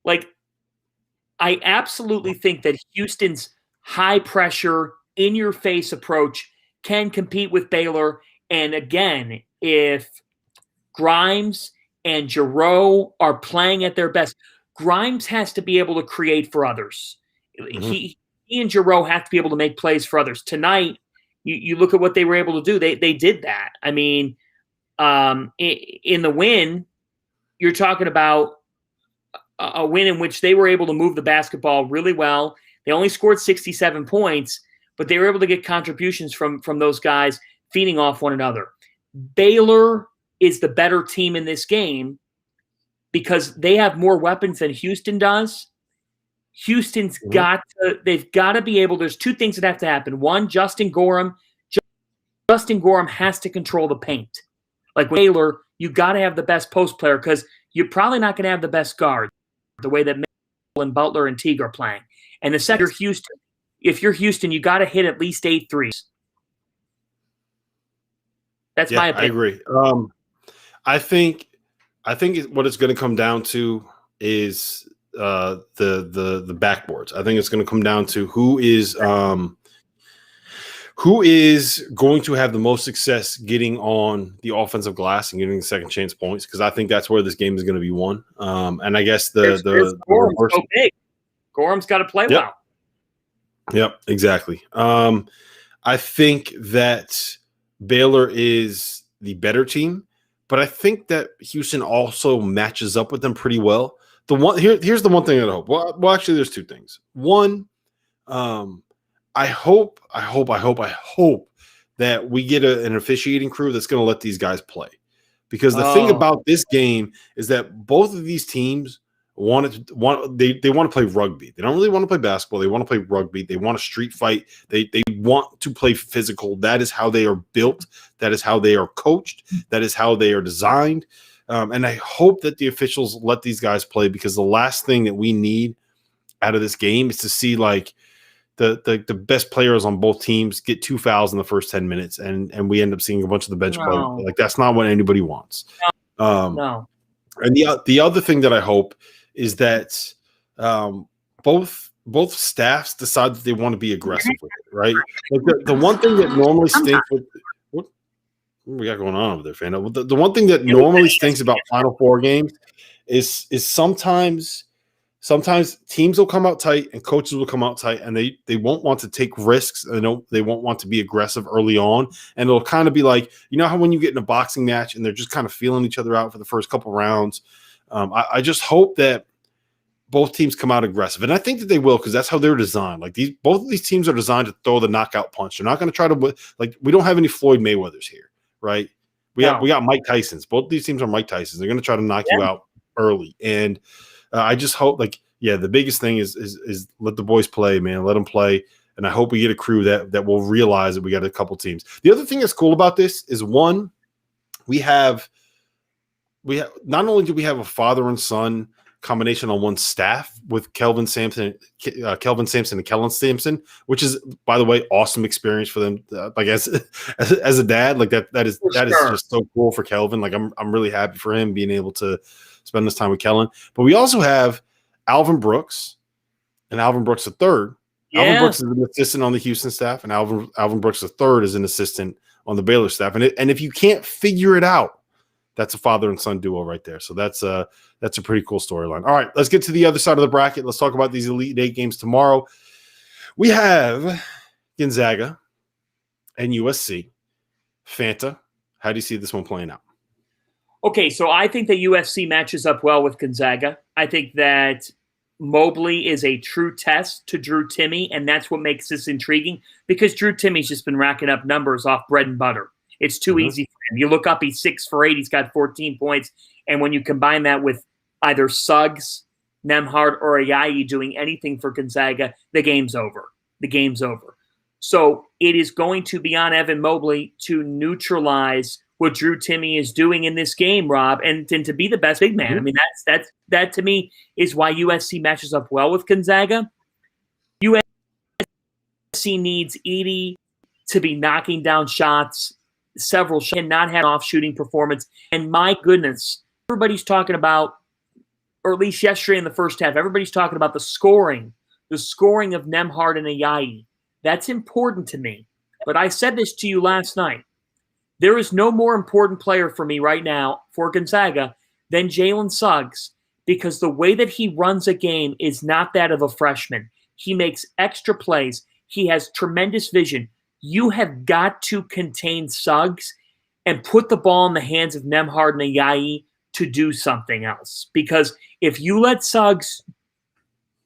Like, I absolutely think that Houston's high pressure, in your face approach can compete with Baylor. And again, if Grimes and Giroux are playing at their best, Grimes has to be able to create for others. Mm-hmm. He and Giroux have to be able to make plays for others. Tonight, you look at what they were able to do. They did that. I mean, in the win, you're talking about a win in which they were able to move the basketball really well. They only scored 67 points, but they were able to get contributions from those guys feeding off one another. Baylor is the better team in this game because they have more weapons than Houston does. Houston's they've got to be able, there's 2 things that have to happen. One, Justin Gorham has to control the paint. Like with Baylor, you got to have the best post player because you're probably not going to have the best guard the way that Mitchell and Butler and Teague are playing. And the second, if you're Houston, you got to hit at least 8 threes. That's my opinion. I agree. I think what it's going to come down to is the backboards. I think it's going to come down to who is going to have the most success getting on the offensive glass and getting the second chance points, because I think that's where this game is going to be won. And I guess the Gorham's so big. Gorham's got to play well. Yep, exactly. I think that Baylor is the better team, but I think that Houston also matches up with them pretty well. Here's the one thing that I hope. Well, actually, there's two things. One, I hope that we get an officiating crew that's going to let these guys play, because the thing about this game is that both of these teams want to play rugby. They don't really want to play basketball. They want to play rugby. They want to street fight. They want to play physical. That is how they are built. That is how they are coached. That is how they are designed. And I hope that the officials let these guys play, because the last thing that we need out of this game is to see like the best players on both teams get 2 fouls in the first 10 minutes, and we end up seeing a bunch of the bench play. Like, that's not what anybody wants. No. And the other thing that I hope is that both staffs decide that they want to be aggressive with it, right? Like the one thing that normally stinks with what we got going on over there, Fanta. The one thing that normally stinks about Final Four games is sometimes teams will come out tight and coaches will come out tight, and they won't want to take risks, and they won't want to be aggressive early on, and it'll kind of be like, you know how when you get in a boxing match and they're just kind of feeling each other out for the first couple rounds. I just hope that both teams come out aggressive, and I think that they will, because that's how they're designed. Like both of these teams are designed to throw the knockout punch. They're not going to try to, like, we don't have any Floyd Mayweathers here, right? We got Mike Tysons. Both these teams are Mike Tysons. They're going to try to knock you out early, and I just hope, the biggest thing is let the boys play, man. Let them play, and I hope we get a crew that will realize that we got a couple teams. The other thing that's cool about this is, one, we have not only do we have a father and son combination on one staff with Kelvin Sampson and Kellen Sampson, which is, by the way, awesome experience for them. Like as a dad, like that is just so cool for Kelvin. Like I'm really happy for him being able to spend this time with Kellen. But we also have Alvin Brooks and Alvin Brooks III. Yeah. Alvin Brooks is an assistant on the Houston staff, and Alvin Brooks III is an assistant on the Baylor staff. And if you can't figure it out, that's a father and son duo right there. So that's a pretty cool storyline. All right, let's get to the other side of the bracket. Let's talk about these Elite Eight games tomorrow. We have Gonzaga and USC. Fanta, how do you see this one playing out? Okay, so I think that USC matches up well with Gonzaga. I think that Mobley is a true test to Drew Timme, and that's what makes this intriguing, because Drew Timme's just been racking up numbers off bread and butter. It's too easy for him. You look up, he's 6 for 8. He's got 14 points. And when you combine that with either Suggs, Nembhard, or Ayayi doing anything for Gonzaga, the game's over. The game's over. So it is going to be on Evan Mobley to neutralize what Drew Timme is doing in this game, Rob, and to be the best big man. Mm-hmm. I mean, that to me is why USC matches up well with Gonzaga. USC needs Edey to be knocking down shots, several shots, and not have an off-shooting performance. And my goodness, everybody's talking about, or at least yesterday in the first half, everybody's talking about the scoring of Nembhard and Ayayi. That's important to me. But I said this to you last night. There is no more important player for me right now for Gonzaga than Jalen Suggs, because the way that he runs a game is not that of a freshman. He makes extra plays. He has tremendous vision. You have got to contain Suggs and put the ball in the hands of Nembhard and Ayayi to do something else. Because if you let Suggs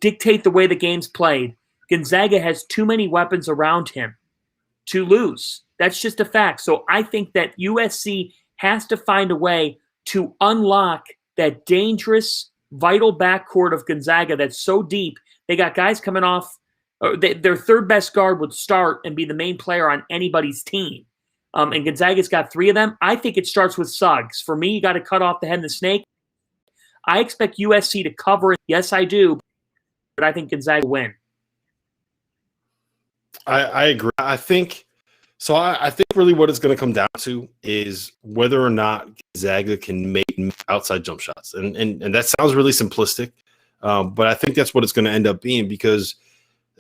dictate the way the game's played, Gonzaga has too many weapons around him to lose. That's just a fact. So I think that USC has to find a way to unlock that dangerous, vital backcourt of Gonzaga that's so deep. They got guys coming off. Their third best guard would start and be the main player on anybody's team. And Gonzaga's got 3 of them. I think it starts with Suggs. For me, you got to cut off the head of the snake. I expect USC to cover it. Yes, I do. But I think Gonzaga will win. I agree. I think really what it's going to come down to is whether or not Gonzaga can make outside jump shots. And that sounds really simplistic, but I think that's what it's going to end up being because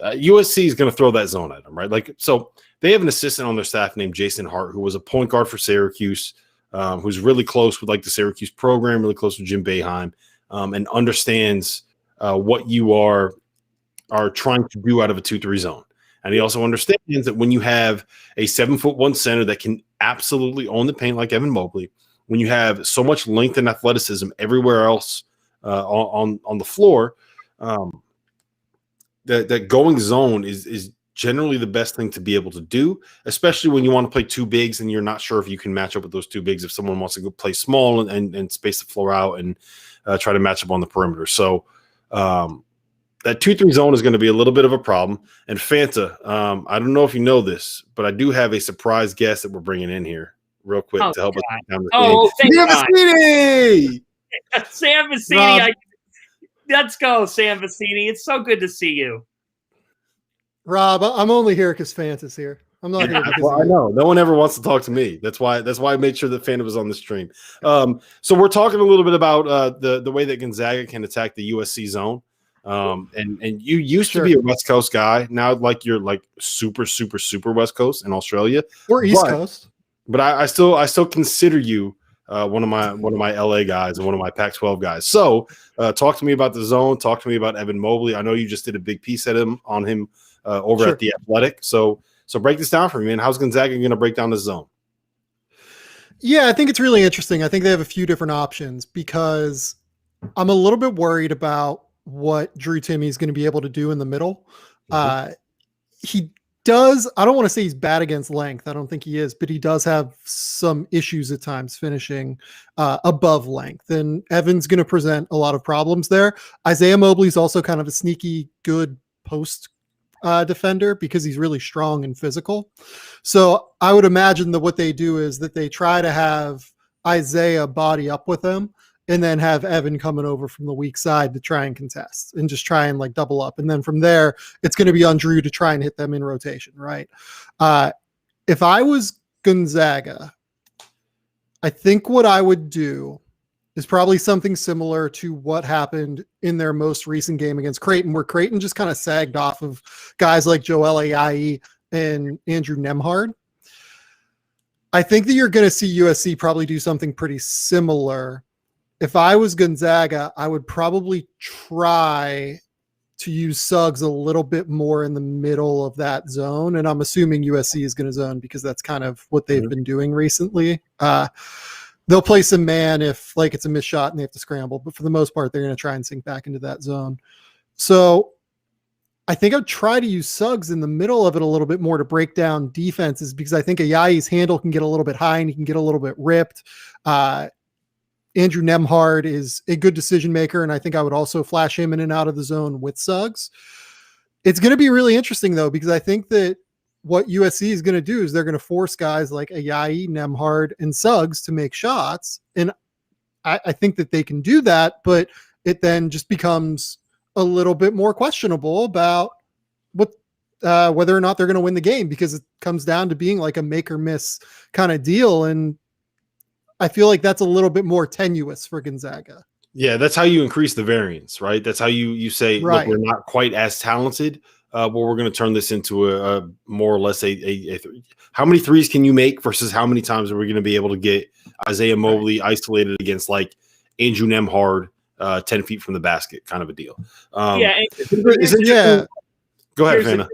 USC is going to throw that zone at them, right? Like, so they have an assistant on their staff named Jason Hart, who was a point guard for Syracuse, who's really close with like the Syracuse program, really close with Jim Boeheim, and understands what you are trying to do out of a 2-3 zone. And he also understands that when you have a 7'1" center that can absolutely own the paint like Evan Mobley, when you have so much length and athleticism everywhere else on the floor, that going zone is generally the best thing to be able to do, especially when you want to play two bigs and you're not sure if you can match up with those two bigs if someone wants to go play small and space the floor out and try to match up on the perimeter. So that 2-3 zone is going to be a little bit of a problem. And Fanta, I don't know if you know this, but I do have a surprise guest that we're bringing in here real quick to help us down the game. Sam Vecenie! Sam Vecenie. Let's go, Sam Vecenie. It's so good to see you. Rob, I'm only here because Fanta's here. I'm not here because I know. No one ever wants to talk to me. That's why I made sure that Fanta was on the stream. So we're talking a little bit about the way that Gonzaga can attack the USC zone. And you used to be a West Coast guy. Now, like you're like super, super, super West Coast in Australia or East Coast. But I still consider you one of my LA guys and one of my Pac-12 guys. So talk to me about the zone. Talk to me about Evan Mobley. I know you just did a big piece on him over at the Athletic. So break this down for me, man. How's Gonzaga going to break down the zone? Yeah, I think it's really interesting. I think they have a few different options because I'm a little bit worried about what Drew Timme is going to be able to do in the middle. He does. I don't want to say he's bad against length. I don't think he is, but he does have some issues at times finishing above length. And Evan's going to present a lot of problems there. Isaiah Mobley's also kind of a sneaky good post defender because he's really strong and physical. So I would imagine that what they do is that they try to have Isaiah body up with him and then have Evan coming over from the weak side to try and contest and just try and like double up. And then from there, it's going to be on Drew to try and hit them in rotation, right? If I was Gonzaga, I think what I would do is probably something similar to what happened in their most recent game against Creighton, where Creighton just kind of sagged off of guys like Joel Ayayi and Andrew Nembhard. I think that you're going to see USC probably do something pretty similar. If I was Gonzaga, I would probably try to use Suggs a little bit more in the middle of that zone. And I'm assuming USC is going to zone because that's kind of what they've been doing recently. They'll play some man if like it's a missed shot and they have to scramble, but for the most part, they're going to try and sink back into that zone. So I think I'd try to use Suggs in the middle of it a little bit more to break down defenses because I think Ayayi's handle can get a little bit high and he can get a little bit ripped. Andrew Nembhard is a good decision maker, and I think I would also flash him in and out of the zone with Suggs. It's going to be really interesting, though, because I think that what USC is going to do is they're going to force guys like Ayayi, Nembhard, and Suggs to make shots, and I think that they can do that, but it then just becomes a little bit more questionable about whether or not they're going to win the game because it comes down to being like a make or miss kind of deal, and I feel like that's a little bit more tenuous for Gonzaga. Yeah, that's how you increase the variance, right? That's how you say, right. Look, we're not quite as talented, but we're going to turn this into a more or less a how many threes can you make versus how many times are we going to be able to get Isaiah Mobley isolated against like Andrew Nembhard 10 feet from the basket kind of a deal. Go ahead, Vanna.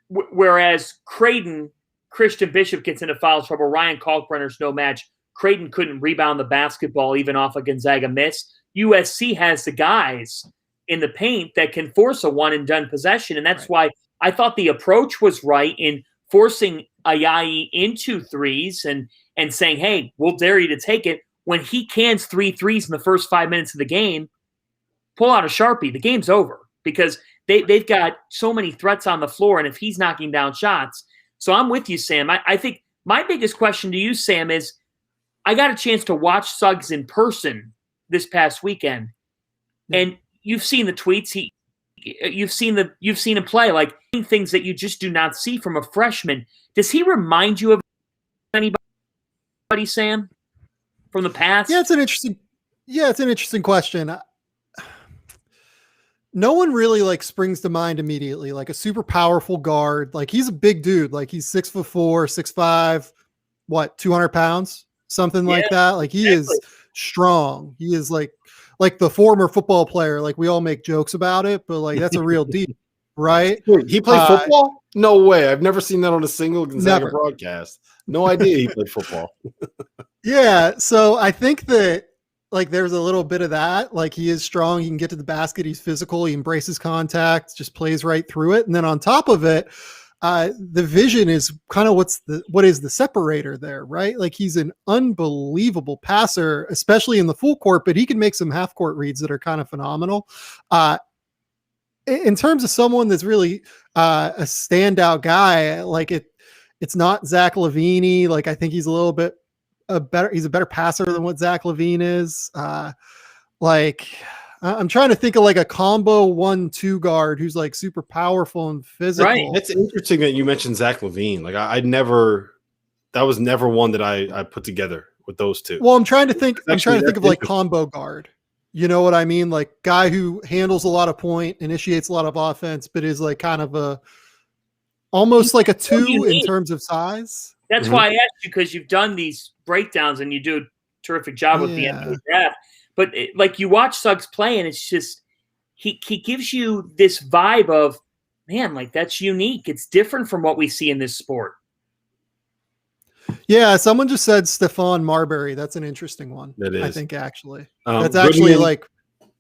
Whereas Creighton, Christian Bishop gets into foul trouble. Ryan Kalkbrenner's no match. Creighton couldn't rebound the basketball even off a Gonzaga miss. USC has the guys in the paint that can force a one-and-done possession, and that's why I thought the approach was right in forcing Ayayi into threes and saying, hey, we'll dare you to take it. When he cans 3 threes in the first 5 minutes of the game, pull out a Sharpie. The game's over because they've got so many threats on the floor, and if he's knocking down shots – so I'm with you, Sam. I think my biggest question to you, Sam, is I got a chance to watch Suggs in person this past weekend, and you've seen the tweets. You've seen him play, like things that you just do not see from a freshman. Does he remind you of anybody, Sam, from the past? Yeah, it's an interesting question. No one really like springs to mind immediately, like a super powerful guard. Like he's a big dude. Like he's 6'4", 6'5", 200 pounds, something like that. Like he is strong. He is like the former football player. Like we all make jokes about it, but like that's a real deal, right? Wait, he played football? No way. I've never seen that on a single Gonzaga broadcast. No idea he played football. Yeah. So I think that like there's a little bit of that. Like he is strong. He can get to the basket. He's physical. He embraces contact, just plays right through it. And then on top of it, the vision is kind of what is the separator there, right? Like he's an unbelievable passer, especially in the full court, but he can make some half court reads that are kind of phenomenal. In terms of someone that's really a standout guy, like it's not Zach LaVine. Like I think he's a little bit he's a better passer than what Zach LaVine is. Like I'm trying to think of like a combo 1-2 guard who's like super powerful and physical. Right. It's interesting that you mentioned Zach LaVine. Like that was never one that I put together with those two. Well, I'm trying to think of like combo guard. You know what I mean? Like guy who handles a lot of point, initiates a lot of offense, but is like kind of almost like a 2 in terms of size. That's why I asked you, because you've done these breakdowns and you do a terrific job with the NBA draft. But like you watch Suggs play, and it's just he gives you this vibe of, man, like that's unique. It's different from what we see in this sport. Yeah, someone just said Stephon Marbury. That's an interesting one. That is, I think, actually. Goodman, That's actually like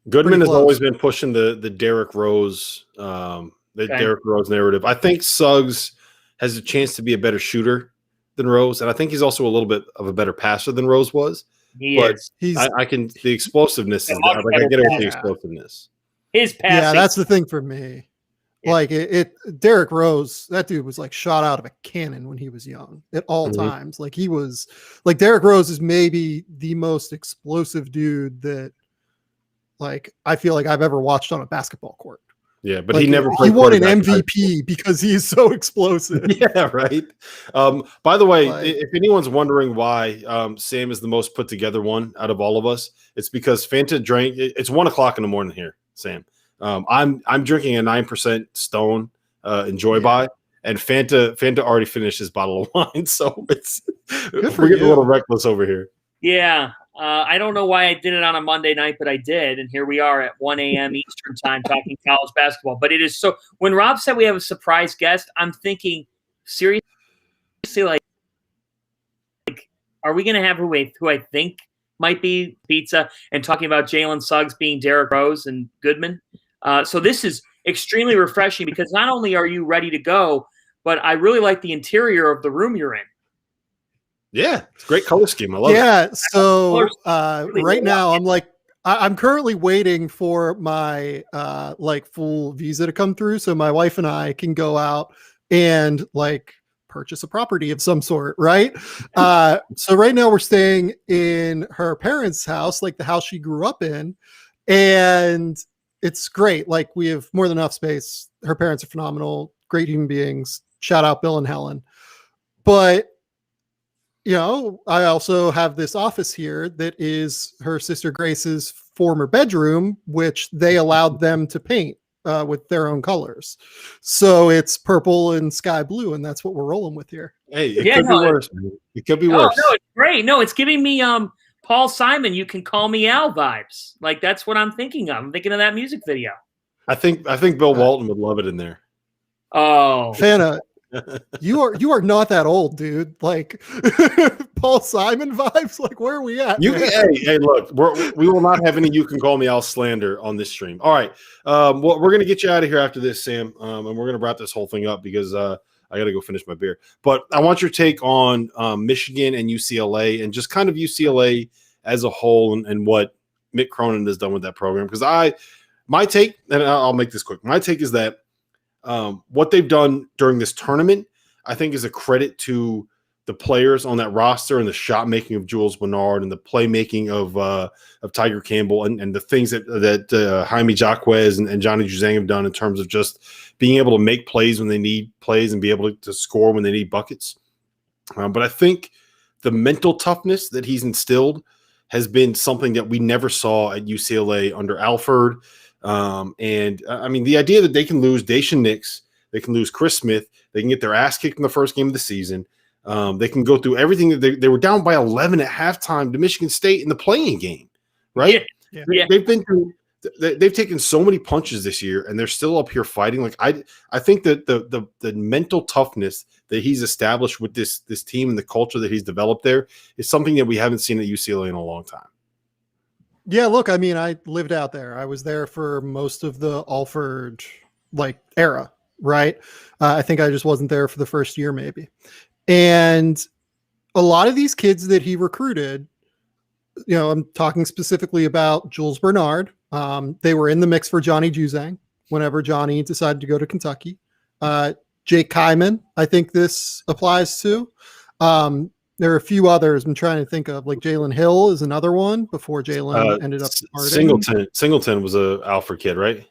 Goodman has always been pushing the Derrick Rose, Derrick Rose narrative. I think Suggs has a chance to be a better shooter than Rose, and I think he's also a little bit of a better passer than Rose was. I can the explosiveness is there. Like I get it with the explosiveness. His passing. Yeah, that's the thing for me. Yeah. Like Derrick Rose, that dude was like shot out of a cannon when he was young at all times. Like he was like Derrick Rose is maybe the most explosive dude that like I feel like I've ever watched on a basketball court. Yeah, but like, he won an MVP because he's so explosive. Yeah, right. By the way, if anyone's wondering why Sam is the most put together one out of all of us, it's because Fanta drank. It's 1:00 in the morning here, Sam. I'm drinking a 9% Stone Enjoy By, and Fanta already finished his bottle of wine, so we're getting a little reckless over here. Yeah. I don't know why I did it on a Monday night, but I did. And here we are at 1 a.m. Eastern time talking college basketball. But it is so – when Rob said we have a surprise guest, I'm thinking, seriously, like are we going to have who I think might be pizza and talking about Jalen Suggs being Derrick Rose and Goodman? So this is extremely refreshing because not only are you ready to go, but I really like the interior of the room you're in. Yeah, it's a great color scheme. I love it. Yeah, so right now I'm currently waiting for my like full visa to come through so my wife and I can go out and like purchase a property of some sort, right? So right now we're staying in her parents' house, like the house she grew up in, and it's great. Like we have more than enough space. Her parents are phenomenal, great human beings. Shout out Bill and Helen. But you know, I also have this office here that is her sister Grace's former bedroom, which they allowed them to paint with their own colors. So it's purple and sky blue, and that's what we're rolling with here. Hey, it could be worse. It could be worse. No, it's great. No, it's giving me Paul Simon, You Can Call Me Al vibes. Like that's what I'm thinking of. I'm thinking of that music video. I think Bill Walton would love it in there. Oh, Fanta. You are not that old, dude. Like Paul Simon vibes. Like where are we at? Hey, look, we will not have any You Can Call Me Al slander on this stream. All right, well, we're gonna get you out of here after this, Sam, and we're gonna wrap this whole thing up because I got to go finish my beer. But I want your take on Michigan and UCLA, and just kind of UCLA as a whole, and what Mick Cronin has done with that program. Because my take, and I'll make this quick. My take is that. What they've done during this tournament, I think, is a credit to the players on that roster and the shot making of Jules Bernard and the playmaking of Tiger Campbell and the things that Jaime Jaquez and Johnny Juzang have done in terms of just being able to make plays when they need plays and be able to score when they need buckets. But I think the mental toughness that he's instilled has been something that we never saw at UCLA under Alford. And I mean, the idea that they can lose Daishen Nix, they can lose Chris Smith, they can get their ass kicked in the first game of the season. They can go through everything. They were down by 11 at halftime to Michigan State in the playing game, right? Yeah. They've taken so many punches this year, and they're still up here fighting. Like I think that the mental toughness that he's established with this team and the culture that he's developed there is something that we haven't seen at UCLA in a long time. Yeah, look, I mean, I lived out there. I was there for most of the Alford era, right? I think I just wasn't there for the first year, maybe. And a lot of these kids that he recruited, I'm talking specifically about Jules Bernard. They were in the mix for Johnny Juzang whenever Johnny decided to go to Kentucky. Jake Kyman, I think this applies to. There are a few others I'm trying to think of, like Jalen Hill is another one before Jalen ended up starting. Singleton was a Alfred kid, right?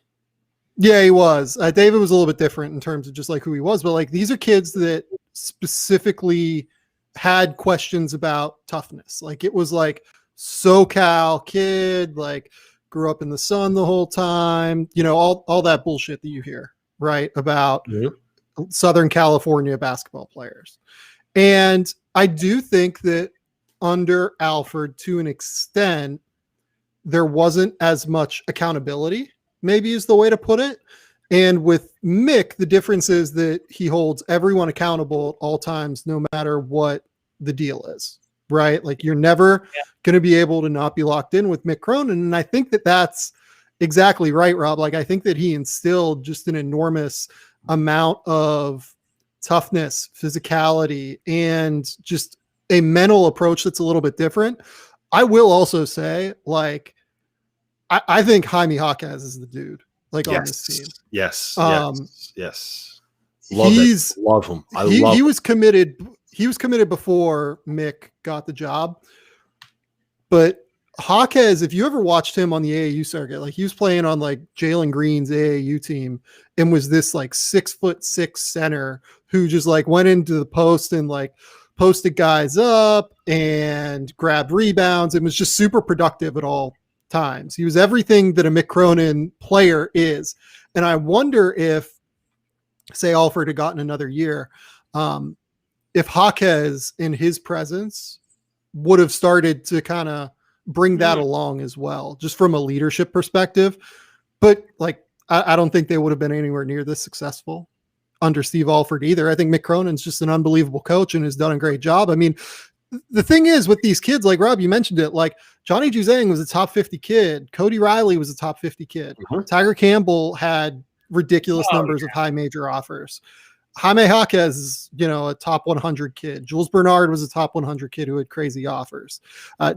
Yeah, he was. David was a little bit different in terms of just like who he was, but like these are kids that specifically had questions about toughness. Like it was like SoCal kid, like grew up in the sun the whole time, all that bullshit that you hear, right? About Southern California basketball players. And I do think that under Alford, to an extent, there wasn't as much accountability, maybe is the way to put it. And with Mick, the difference is that he holds everyone accountable at all times, no matter what the deal is, right? Like you're never going to be able to not be locked in with Mick Cronin. And I think that that's exactly right, Rob. Like I think that he instilled just an enormous amount of toughness, physicality, and just a mental approach that's a little bit different. I will also say, like, I think Jaime Jaquez is the dude, on this team. Yes. Love him. He was committed. He was committed before Mick got the job. But Jaquez, if you ever watched him on the AAU circuit, like he was playing on like Jalen Green's AAU team and was this like 6'6" center who just like went into the post and like posted guys up and grabbed rebounds and was just super productive at all times. He was everything that a Mick Cronin player is. And I wonder if, say, Alford had gotten another year, if Jaquez in his presence would have started to kind of bring that along as well, just from a leadership perspective. But like, I don't think they would have been anywhere near this successful under Steve Alford either. I think Mick Cronin's just an unbelievable coach and has done a great job. I mean, the thing is with these kids, like Rob, you mentioned it, like Johnny Juzang was a top 50 kid. Cody Riley was a top 50 kid. Tiger Campbell had ridiculous numbers of high major offers. Jaime Jaquez is, a top 100 kid. Jules Bernard was a top 100 kid who had crazy offers.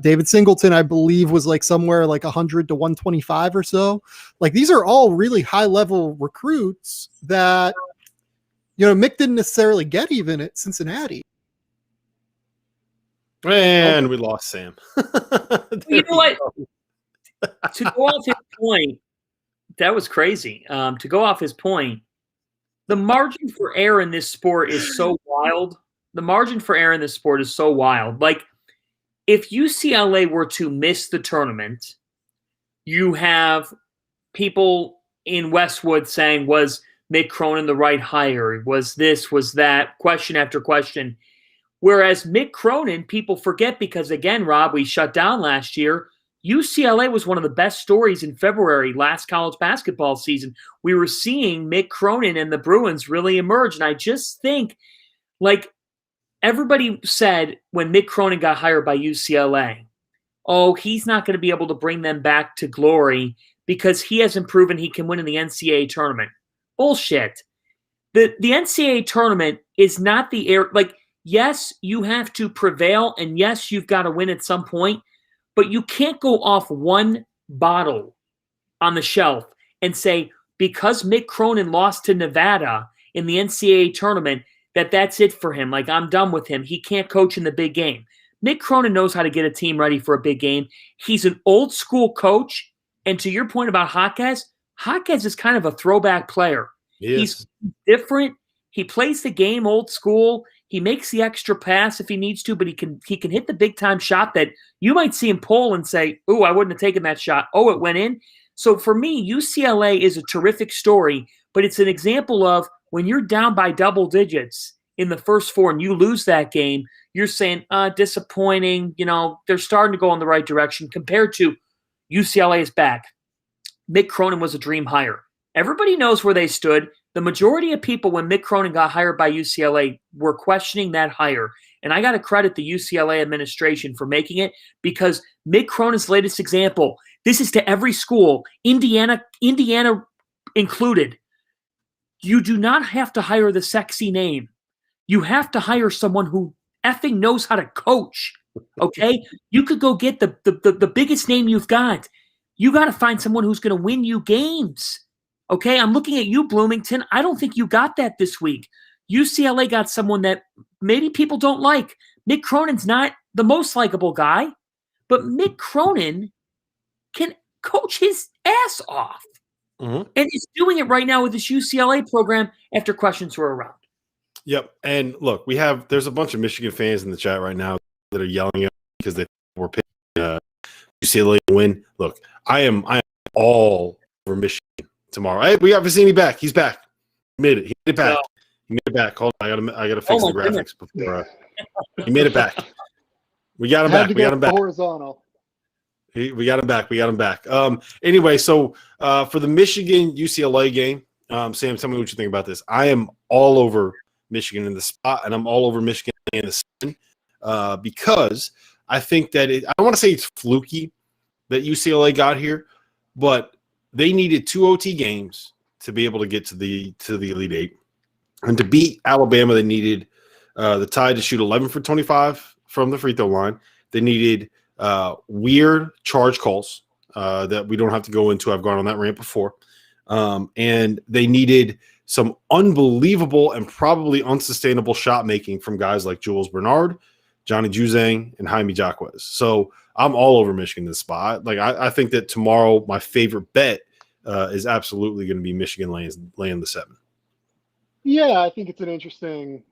David Singleton, I believe, was like somewhere like 100 to 125 or so. Like these are all really high level recruits that, Mick didn't necessarily get even at Cincinnati. And we lost Sam. You know what? To go off his point, that was crazy. To go off his point, the margin for error in this sport is so wild. Like, if UCLA were to miss the tournament, you have people in Westwood saying, was Mick Cronin the right hire? Was this, was that? Question after question. Whereas Mick Cronin, people forget because, again, Rob, we shut down last year. UCLA was one of the best stories in February, last college basketball season. We were seeing Mick Cronin and the Bruins really emerge. And I just think, like, everybody said when Mick Cronin got hired by UCLA, oh, he's not going to be able to bring them back to glory because he hasn't proven he can win in the NCAA tournament. Bullshit. The NCAA tournament is not the air. Like, yes, you have to prevail, and yes, you've got to win at some point, but you can't go off one bottle on the shelf and say, because Mick Cronin lost to Nevada in the NCAA tournament, that's it for him. Like, I'm done with him. He can't coach in the big game. Mick Cronin knows how to get a team ready for a big game. He's an old school coach. And to your point about Jaquez is kind of a throwback player. He's different. He plays the game old school. He makes the extra pass if he needs to, but he can hit the big time shot that you might see him pull and say, "Oh, I wouldn't have taken that shot. Oh, it went in." So for me, UCLA is a terrific story, but it's an example of when you're down by double digits in the first 4 and you lose that game, you're saying, disappointing. They're starting to go in the right direction compared to UCLA is back. Mick Cronin was a dream hire. Everybody knows where they stood. The majority of people, when Mick Cronin got hired by UCLA, were questioning that hire. And I got to credit the UCLA administration for making it, because Mick Cronin's latest example, this is to every school, Indiana included. You do not have to hire the sexy name. You have to hire someone who effing knows how to coach. Okay? You could go get the biggest name you've got. You got to find someone who's going to win you games. Okay? I'm looking at you, Bloomington. I don't think you got that this week. UCLA got someone that maybe people don't like. Mick Cronin's not the most likable guy, but Mick Cronin can coach his ass off. Mm-hmm. And he's doing it right now with this UCLA program after questions were around. Yep. And look, there's a bunch of Michigan fans in the chat right now that are yelling at because they were picking UCLA to win. Look, I am all for Michigan tomorrow. Hey, we got Vecenie back. He's back. He made it. He made it back. He made it back. Hold on. I gotta fix the graphics before he made it back. We got him back. We got him back. Horizontal. We got him back. We got him back. Anyway, so for the Michigan UCLA game, Sam, tell me what you think about this. I am all over Michigan in the spot, and I'm all over Michigan in the 7 because I think that I don't want to say it's fluky that UCLA got here, but they needed 2 OT games to be able to get to the Elite Eight, and to beat Alabama, they needed the Tide to shoot 11 for 25 from the free throw line. They needed weird charge calls that we don't have to go into. I've gone on that rant before. And they needed some unbelievable and probably unsustainable shot making from guys like Jules Bernard, Johnny Juzang, and Jaime Jaquez. So I'm all over Michigan in this spot. Like I think that tomorrow my favorite bet is absolutely going to be Michigan laying the 7. Yeah, I think it's an interesting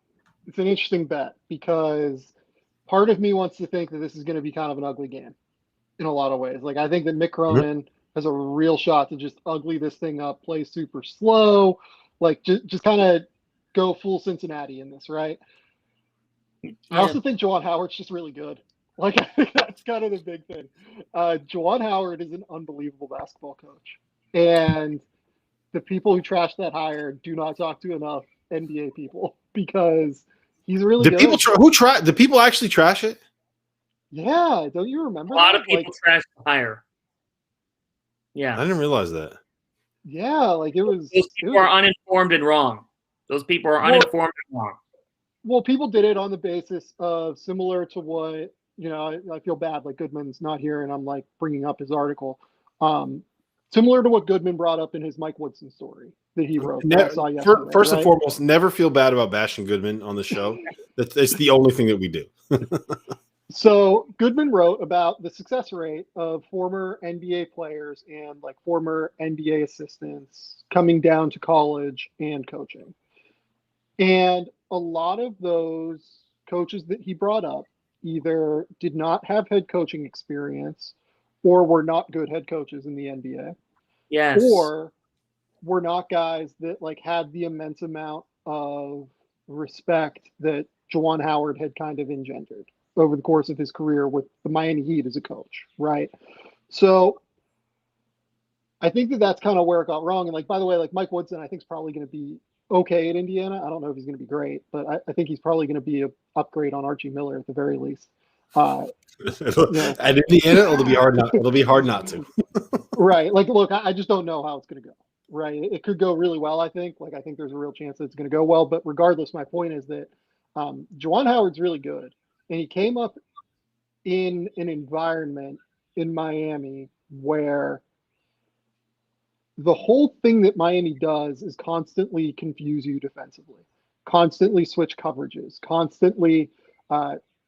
bet, because part of me wants to think that this is going to be kind of an ugly game in a lot of ways. Like, I think that Mick Cronin has a real shot to just ugly this thing up, play super slow, like just kind of go full Cincinnati in this, right? Yeah. I also think Juwan Howard's just really good. Like, I think that's kind of the big thing. Juwan Howard is an unbelievable basketball coach. And the people who trash that hire do not talk to enough NBA people, because he's really good. Do people actually trash it? Yeah, don't you remember? A lot of people trash the hire. Yeah, I didn't realize that. Yeah, like it was. Those people are uninformed and wrong. Those people are uninformed and wrong. Well, people did it on the basis of similar to what, I feel bad, like Goodman's not here and I'm like bringing up his article. Similar to what Goodman brought up in his Mike Woodson story that he wrote. First and foremost, never feel bad about bashing Goodman on the show. That's the only thing that we do. So Goodman wrote about the success rate of former NBA players and like former NBA assistants coming down to college and coaching. And a lot of those coaches that he brought up either did not have head coaching experience or were not good head coaches in the NBA. Yes. Or were not guys that like had the immense amount of respect that Juwan Howard had kind of engendered over the course of his career with the Miami Heat as a coach, right? So I think that that's kind of where it got wrong. And like, by the way, like Mike Woodson, I think is probably going to be okay at Indiana. I don't know if he's going to be great, but I think he's probably going to be an upgrade on Archie Miller at the very least. At Indiana, it'll be hard not to. Right. Like, look, I just don't know how it's going to go. Right. It could go really well, I think. Like, I think there's a real chance that it's going to go well. But regardless, my point is that Juwan Howard's really good. And he came up in an environment in Miami where the whole thing that Miami does is constantly confuse you defensively. constantly switch coverages, constantly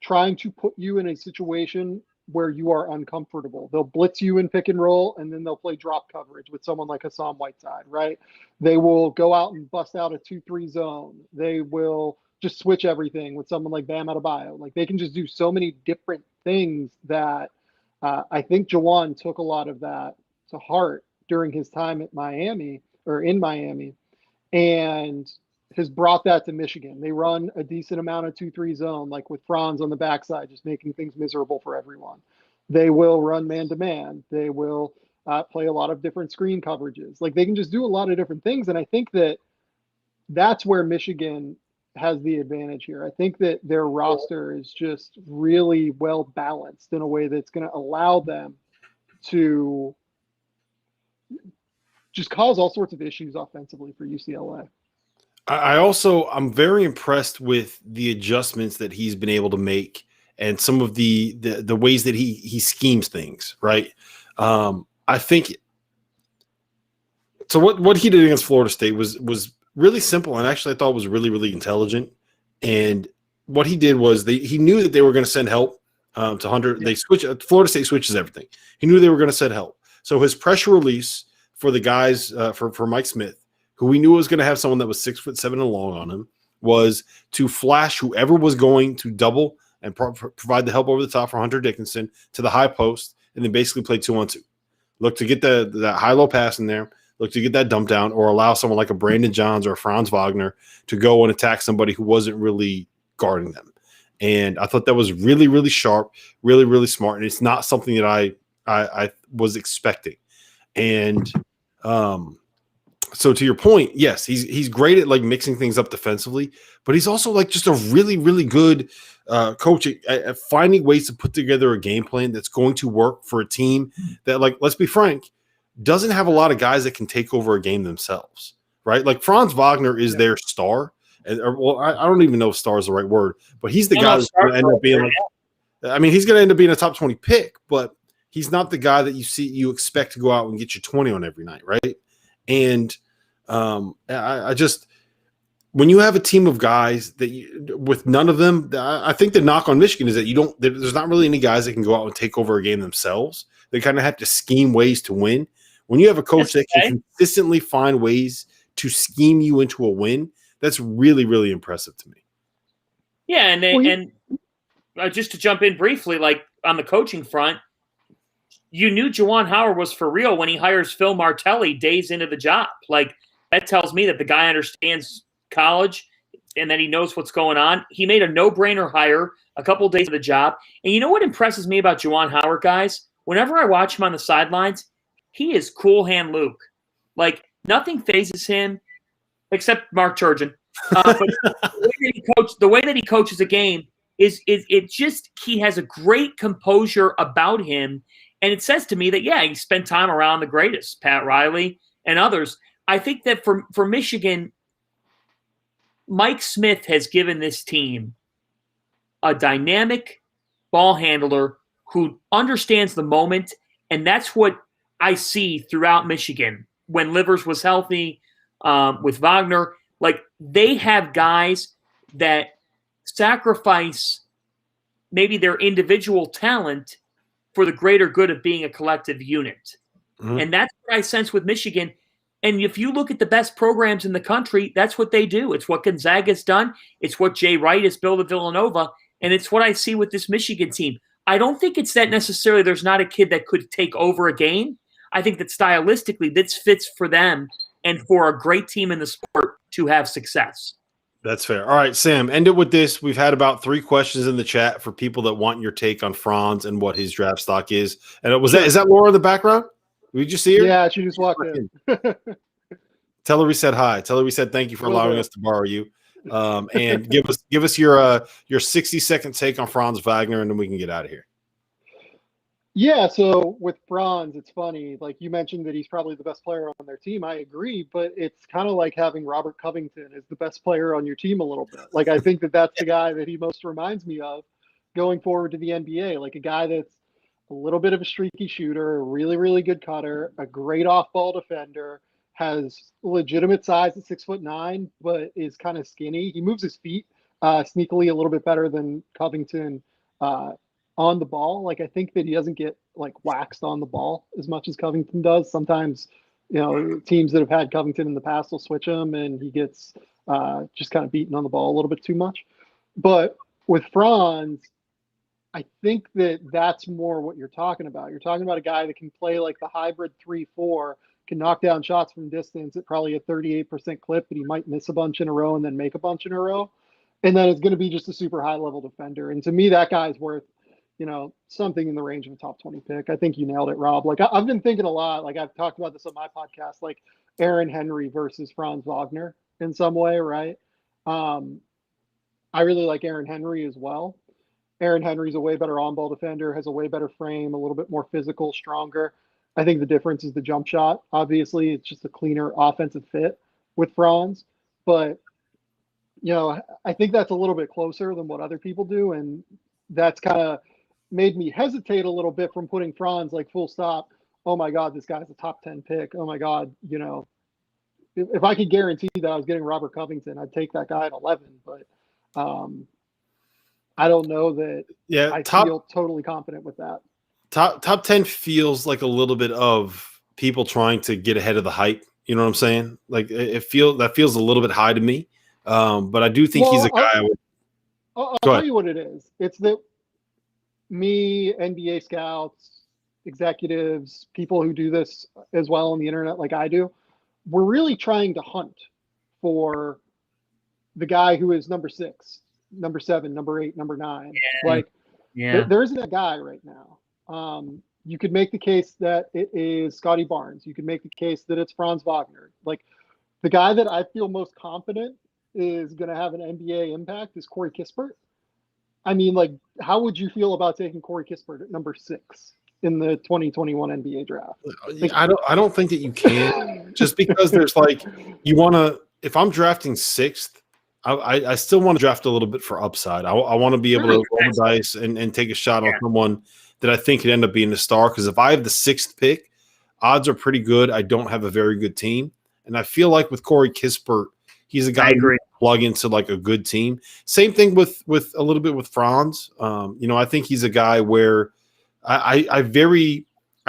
trying to put you in a situation where you are uncomfortable. They'll blitz you in pick and roll, and then they'll play drop coverage with someone like Hassan Whiteside, right? They will go out and bust out a 2-3 zone. They will just switch everything with someone like Bam Adebayo. Like, they can just do so many different things that I think Juwan took a lot of that to heart during his time at Miami, or in Miami, and has brought that to Michigan. They run a decent amount of 2-3 zone, like with Franz on the backside, just making things miserable for everyone. They will run man-to-man. They will play a lot of different screen coverages. Like, they can just do a lot of different things, and I think that that's where Michigan has the advantage here. I think that their roster is just really well balanced in a way that's going to allow them to just cause all sorts of issues offensively for UCLA. I'm very impressed with the adjustments that he's been able to make and some of the ways that he schemes things, right? I think so. What he did against Florida State was really simple, and actually I thought was really, really intelligent. And what he did was he knew that they were going to send help to Hunter. They Florida State switches everything. He knew they were going to send help. So his pressure release for the guys for Mike Smith, who we knew was going to have someone that was 6'7" and long on him, was to flash whoever was going to double and provide the help over the top for Hunter Dickinson to the high post, and then basically play 2-on-2. Look to get that high-low pass in there, look to get that dump down, or allow someone like a Brandon Johns or a Franz Wagner to go and attack somebody who wasn't really guarding them. And I thought that was really, really sharp, really, really smart, and it's not something that I was expecting. And so to your point, yes, he's great at like mixing things up defensively, but he's also like just a really, really good coach at finding ways to put together a game plan that's going to work for a team that, like, let's be frank, doesn't have a lot of guys that can take over a game themselves, right? Like Franz Wagner is their star. And, I don't even know if star is the right word, but he's the guy that's going to end up being he's going to end up being a top 20 pick, but he's not the guy that you expect to go out and get you 20 on every night, right? And I just, when you have a team of guys with none of them, I think the knock on Michigan is that there's not really any guys that can go out and take over a game themselves. They kind of have to scheme ways to win. When you have a coach that can consistently find ways to scheme you into a win, that's really, really impressive to me. Yeah, and just to jump in briefly, like on the coaching front, you knew Juwan Howard was for real when he hires Phil Martelli days into the job. Like, that tells me that the guy understands college and that he knows what's going on. He made a no-brainer hire a couple days of the job. And you know what impresses me about Juwan Howard, guys? Whenever I watch him on the sidelines, he is cool hand Luke. Like, nothing phases him except Mark Turgeon. But the way that he coaches a game is he has a great composure about him. And it says to me that, he spent time around the greatest, Pat Riley and others. I think that for Michigan, Mike Smith has given this team a dynamic ball handler who understands the moment, and that's what I see throughout Michigan. When Livers was healthy, with Wagner, like, they have guys that sacrifice maybe their individual talent for the greater good of being a collective unit. Mm-hmm. And that's what I sense with Michigan. And if you look at the best programs in the country, that's what they do. It's what Gonzaga's done. It's what Jay Wright has built at Villanova. And it's what I see with this Michigan team. I don't think it's that necessarily there's not a kid that could take over a game. I think that stylistically this fits for them and for a great team in the sport to have success. That's fair. All right, Sam, end it with this. We've had about 3 questions in the chat for people that want your take on Franz and what his draft stock is. And is that Laura in the background? Did you just see her? Yeah, she just walked in. Tell her we said hi. Tell her we said thank you for allowing us to borrow you. And give us your 60-second take on Franz Wagner, and then we can get out of here. Yeah, so with Franz, it's funny. Like, you mentioned that he's probably the best player on their team. I agree, but it's kind of like having Robert Covington as the best player on your team a little bit. Like, I think that that's the guy that he most reminds me of going forward to the NBA. Like, a guy that's a little bit of a streaky shooter, a really, really good cutter, a great off-ball defender, has legitimate size at 6'9", but is kind of skinny. He moves his feet sneakily a little bit better than Covington on the ball. Like, I think that he doesn't get like waxed on the ball as much as Covington does. Sometimes, teams that have had Covington in the past will switch him and he gets just kind of beaten on the ball a little bit too much. But with Franz, I think that that's more what you're talking about. You're talking about a guy that can play like the hybrid 3-4, can knock down shots from distance at probably a 38% clip, but he might miss a bunch in a row and then make a bunch in a row. And then it's going to be just a super high level defender. And to me, that guy's worth, something in the range of a top 20 pick. I think you nailed it, Rob. Like, I've been thinking a lot, like I've talked about this on my podcast, like Aaron Henry versus Franz Wagner in some way, right? I really like Aaron Henry as well. Aaron Henry's a way better on-ball defender, has a way better frame, a little bit more physical, stronger. I think the difference is the jump shot. Obviously, it's just a cleaner offensive fit with Franz. But, I think that's a little bit closer than what other people do. And that's kind of made me hesitate a little bit from putting Franz like full stop. Oh, my God, this guy's a top 10 pick. Oh, my God, if I could guarantee that I was getting Robert Covington, I'd take that guy at 11. But I don't know that I feel totally confident with that. Top 10 feels like a little bit of people trying to get ahead of the hype. You know what I'm saying? Like that feels a little bit high to me. But I do think he's a guy. I'll tell you what it is. It's that me, NBA scouts, executives, people who do this as well on the internet like I do, we're really trying to hunt for the guy who is number 6, number 7, number 8, number 9. There isn't a guy right now. You could make the case that it is Scotty Barnes. You could make the case that it's Franz Wagner. Like, the guy that I feel most confident is going to have an NBA impact is Corey Kispert. I mean, like, how would you feel about taking Corey Kispert at number 6 in the 2021 NBA draft? Like, I don't think that you can, just because there's like, you want to, if I'm drafting 6th, I still want to draft a little bit for upside. I want to be able to roll the dice and take a shot on someone that I think could end up being a star. Because if I have the 6th pick, odds are pretty good I don't have a very good team. And I feel like with Corey Kispert, he's a guy who can plug into like a good team. Same thing with a little bit with Franz. I think he's a guy where I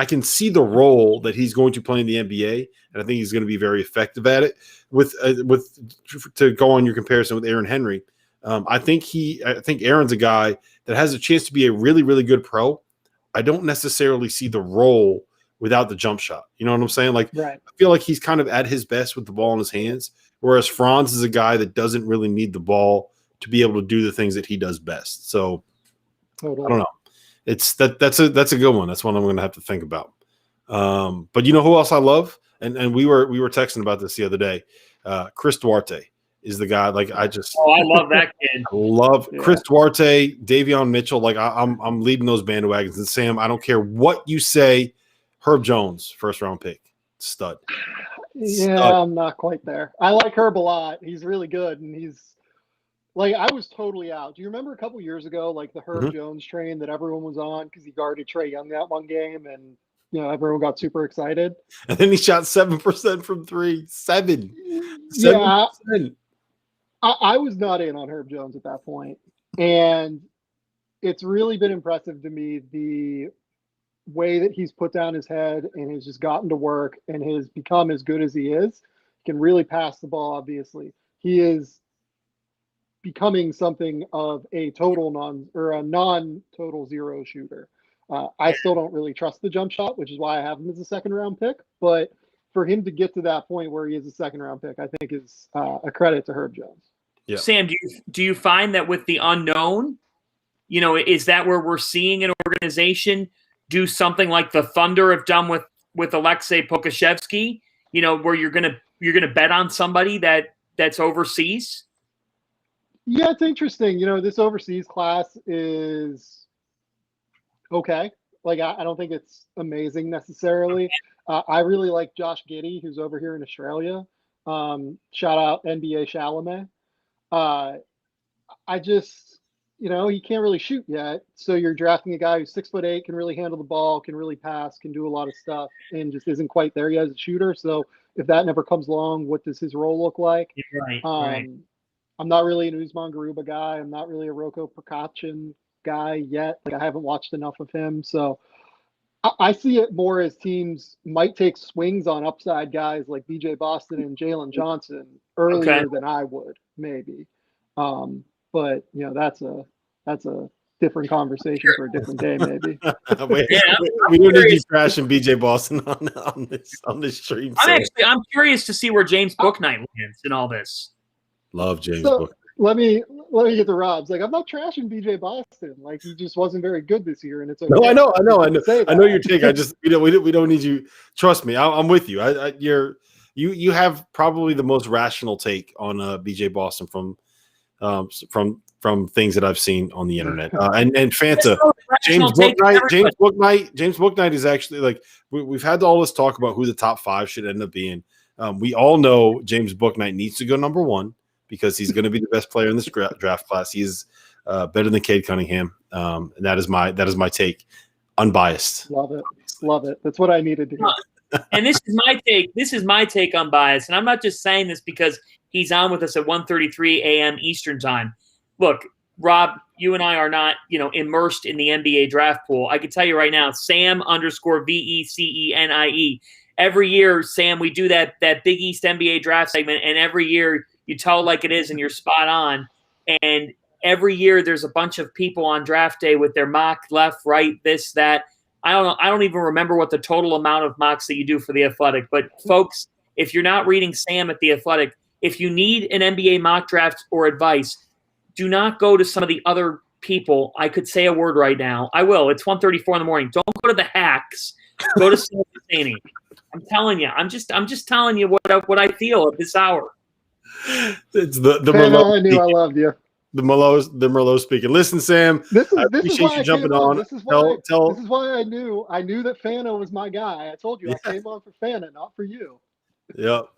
can see the role that he's going to play in the NBA, and I think he's going to be very effective at it. To go on your comparison with Aaron Henry, I think Aaron's a guy that has a chance to be a really, really good pro. I don't necessarily see the role without the jump shot. You know what I'm saying? Like, I feel like he's kind of at his best with the ball in his hands, whereas Franz is a guy that doesn't really need the ball to be able to do the things that he does best. So I don't know. That's a good one. That's one I'm going to have to think about. But you know who else I love? And we were texting about this the other day. Chris Duarte is the guy. Like, I love that kid. I love Chris Duarte, Davion Mitchell. Like, I'm leading those bandwagons. And Sam, I don't care what you say. Herb Jones, 1st round pick, stud. Yeah, I'm not quite there. I like Herb a lot. He's really good, and he's like, I was totally out. Do you remember a couple years ago, like the Herb Jones train that everyone was on because he guarded Trae Young that one game, and everyone got super excited. And then he shot 7% from 3. 7%. Yeah, I was not in on Herb Jones at that point, and it's really been impressive to me the way that he's put down his head and has just gotten to work and has become as good as he is. He can really pass the ball. Obviously, he is becoming something of a non-total zero shooter. I still don't really trust the jump shot, which is why I have him as a 2nd round pick. But for him to get to that point where he is a 2nd round pick, I think is a credit to Herb Jones. Yeah. Sam, do you find that with the unknown, is that where we're seeing an organization do something like the Thunder have done with Alexei Pokashevsky, where you're gonna bet on somebody that's overseas? Yeah, it's interesting. This overseas class is okay. Like, I don't think it's amazing necessarily. I really like Josh Giddey, who's over here in Australia. Shout out NBA Chalamet. he can't really shoot yet. So you're drafting a guy who's 6'8", can really handle the ball, can really pass, can do a lot of stuff, and just isn't quite there yet as a shooter. So if that never comes along, what does his role look like? Right. I'm not really an Usman Garuba guy. I'm not really a Roko Prokopchin guy yet. Like, I haven't watched enough of him. So I see it more as teams might take swings on upside guys like BJ Boston and Jalen Johnson earlier than I would, maybe. But that's a different conversation for a different day, maybe. We don't need you trashing BJ Boston on this stream. I'm curious to see where James Bouknight lands in all this. Love James Bouknight. Let me get the Robs. Like, I'm not trashing BJ Boston. Like, he just wasn't very good this year, and it's okay. No, I know your take. I just we don't need you. Trust me, I'm with you. You have probably the most rational take on BJ Boston from things that I've seen on the internet. And Fanta, James Bouknight is actually, like, we've had all this talk about who the top 5 should end up being. We all know James Bouknight needs to go number 1 because he's going to be the best player in this draft class. He's better than Cade Cunningham. And that is my take, unbiased. Love it. That's what I needed to hear. And this is my take. This is my take unbiased. And I'm not just saying this because he's on with us at 1:33 a.m. Eastern time. Look, Rob, you and I are not, immersed in the NBA draft pool. I can tell you right now, Sam_VECENIE. Every year, Sam, we do that Big East NBA draft segment, and every year you tell it like it is, and you're spot on. And every year there's a bunch of people on draft day with their mock left, right, this, that. I don't even remember what the total amount of mocks that you do for The Athletic. But folks, if you're not reading Sam at The Athletic, if you need an NBA mock draft or advice, do not go to some of the other people. I could say a word right now. I will. It's 1:34 in the morning. Don't go to the hacks. Go to Sam Vecenie. I'm telling you. I'm just telling you what I feel at this hour. It's the Merlot. I knew I loved you. The Merlot speaking. Listen, Sam. I appreciate you jumping on. This is why I knew that Fanta was my guy. I told you I came on for Fanta, not for you. Yep.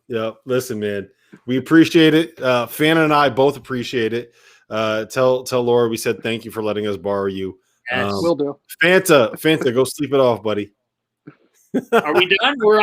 Listen, man, we appreciate it. Fanta and I both appreciate it. Tell Laura we said thank you for letting us borrow you. Yes, will do. Fanta, go sleep it off, buddy. Are we done? We're